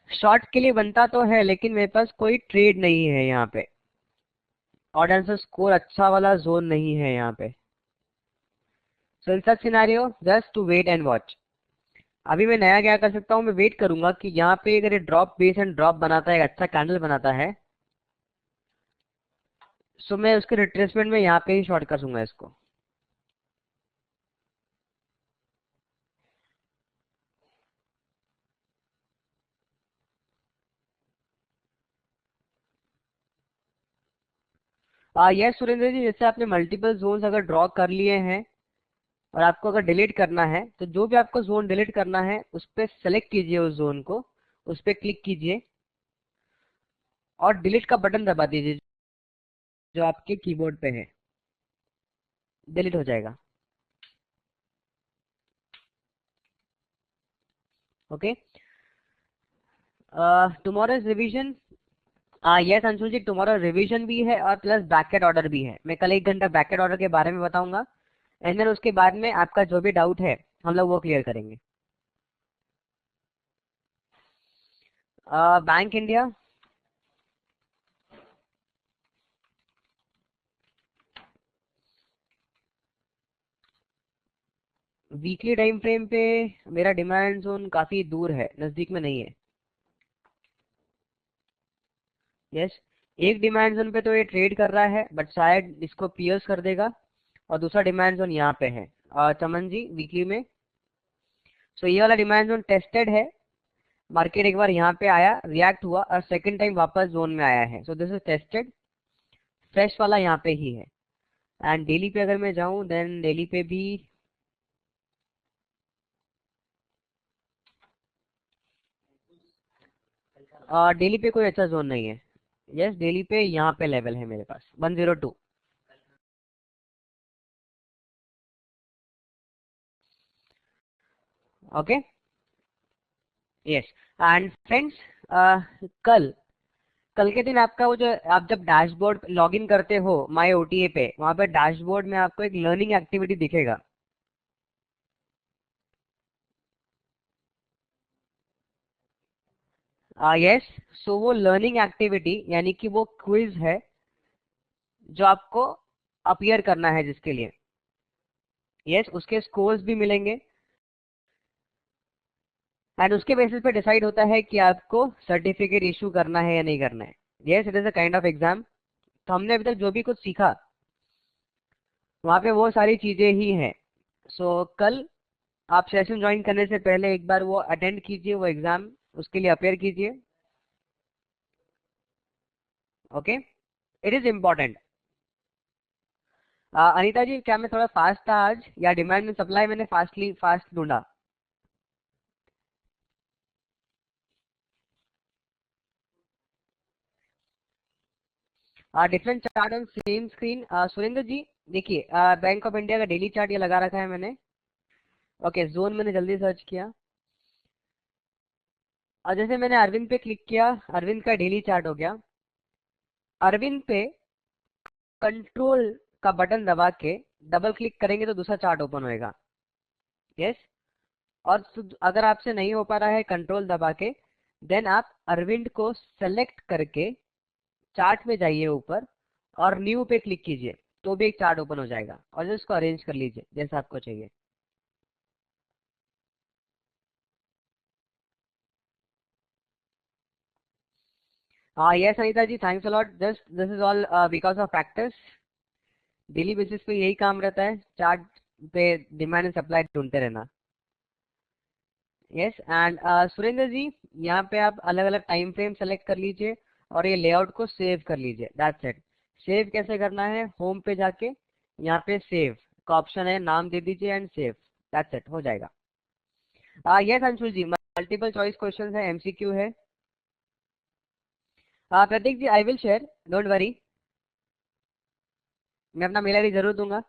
Short के लिए बनता तो है लेकिन मेरे पास कोई ट्रेड नहीं है यहाँ पे। ऑड आंसर स्कोर अच्छा वाला जोन नहीं है यहाँ पे। So in such scenario just to wait and watch. अभी मैं नया क्या कर सकता हूँ, मैं वेट करूंगा कि यहाँ पे अगर ये ड्रॉप बेस एंड ड्रॉप बनाता है, एक अच्छा कैंडल बनाता है, सो मैं उसके रिट्रेसमेंट में यहाँ पे ही शॉर्ट कर दूंगा इसको। यस सुरेंद्र जी, जैसे आपने मल्टीपल जोन्स अगर ड्रॉ कर लिए हैं और आपको अगर डिलीट करना है तो जो भी आपको जोन डिलीट करना है उस पर सेलेक्ट कीजिए, उस जोन को उस पर क्लिक कीजिए और डिलीट का बटन दबा दीजिए जो आपके कीबोर्ड पे है, डिलीट हो जाएगा। Okay, tomorrow's revision. Yes Anshul ji, tomorrow revision भी है और प्लस बैकेट ऑर्डर भी है। मैं कल 1 घंटा बैकेट ऑर्डर के बारे में बताऊंगा एंड देन उसके बाद में आपका जो भी डाउट है हम लोग वो क्लियर करेंगे। Bank India, weekly time frame पे मेरा डिमांड जोन काफी दूर है, नजदीक में नहीं है। यस, एक डिमांड जोन पे तो ये ट्रेड कर रहा है बट शायद इसको पियर्स कर देगा। और दूसरा डिमांड जोन यहाँ पे है चमन जी, वीकली में। सो ये वाला डिमांड जोन टेस्टेड है। मार्केट एक बार यहाँ पे आया, रिएक्ट हुआ और सेकंड टाइम वापस जोन में आया है। सो दिस इज टेस्टेड, फ्रेश वाला यहाँ पे ही है। एंड डेली पे अगर मैं जाऊं देन डेली पे भी डेली पे कोई अच्छा जोन नहीं है। यस, डेली पे यहाँ पे लेवल है मेरे पास 102। ओके, यस एंड फ्रेंड्स, कल कल के दिन आपका वो जो आप जब डैशबोर्ड लॉग इन करते हो माई ओटीए पे, वहां पे डैशबोर्ड में आपको एक लर्निंग एक्टिविटी दिखेगा। यस, सो वो लर्निंग एक्टिविटी यानी कि वो क्विज है जो आपको अपीयर करना है जिसके लिए, यस, उसके स्कोर्स भी मिलेंगे एंड उसके बेसिस पे डिसाइड होता है कि आपको सर्टिफिकेट इशू करना है या नहीं करना है। Yes, it is a kind of exam. तो हमने अभी तक जो भी कुछ सीखा वहाँ पे वो सारी चीजें ही हैं। सो कल आप सेशन ज्वाइन करने से पहले एक बार वो अटेंड कीजिए, वो एग्जाम, उसके लिए अपेयर कीजिए। Okay, it is important. Anita ji, क्या मैं थोड़ा फास्ट था आज, या डिमांड एंड सप्लाई मैंने फास्ट ढूंढा? Different chart on same screen. Surendra ji, देखिए, बैंक ऑफ इंडिया का डेली चार्ट ये लगा रखा है मैंने। ओके, जोन मैंने जल्दी सर्च किया, और जैसे मैंने अरविंद पे क्लिक किया, अरविंद का डेली चार्ट हो गया। अरविंद पे कंट्रोल का बटन दबा के डबल क्लिक करेंगे तो दूसरा चार्ट ओपन होएगा। यस, और अगर आपसे नहीं हो पा रहा है कंट्रोल दबा के, देन आप अरविंद को सेलेक्ट करके चार्ट में जाइए ऊपर और न्यू पे क्लिक कीजिए, तो भी एक चार्ट ओपन हो जाएगा, और इसको अरेंज कर लीजिए जैसा आपको चाहिए। हाँ, yes Anita ji, thanks a lot. Just this is all because of practice. Daily basis पे यही काम रहता है, चार्ट पे डिमांड एंड सप्लाई ढूंढते रहना। यस, एंड सुरेंद्र जी, यहाँ पे आप अलग अलग टाइम फ्रेम सेलेक्ट कर लीजिए और ये लेआउट को सेव कर लीजिए। That's it. सेव कैसे करना है, होम पे जाके यहाँ पे सेव का ऑप्शन है, नाम दे दीजिए एंड सेव। दैट्स इट, हो जाएगा। Yes Anshul ji, multiple choice question है, एमसीक्यू है। Prateek ji, I will share, don't worry, मैं अपना मेल आईडी जरूर दूंगा।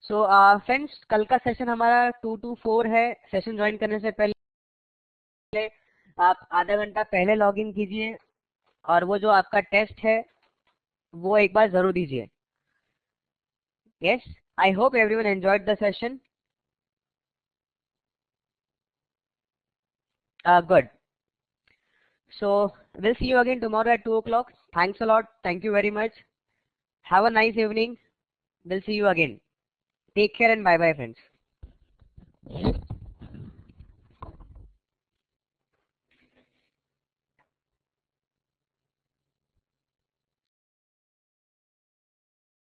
सो फ्रेंड्स, कल का सेशन हमारा 2 to 4 है। सेशन ज्वाइन करने से पहले आप आधा घंटा पहले लॉग इन कीजिए, और वो जो आपका टेस्ट है वो एक बार जरूर दीजिए। Yes, I hope everyone enjoyed the session. Good. So we'll see you again tomorrow at 2 o'clock. Thanks a lot. Thank you very much. Have a nice evening. We'll see you again. Take care and bye bye, friends.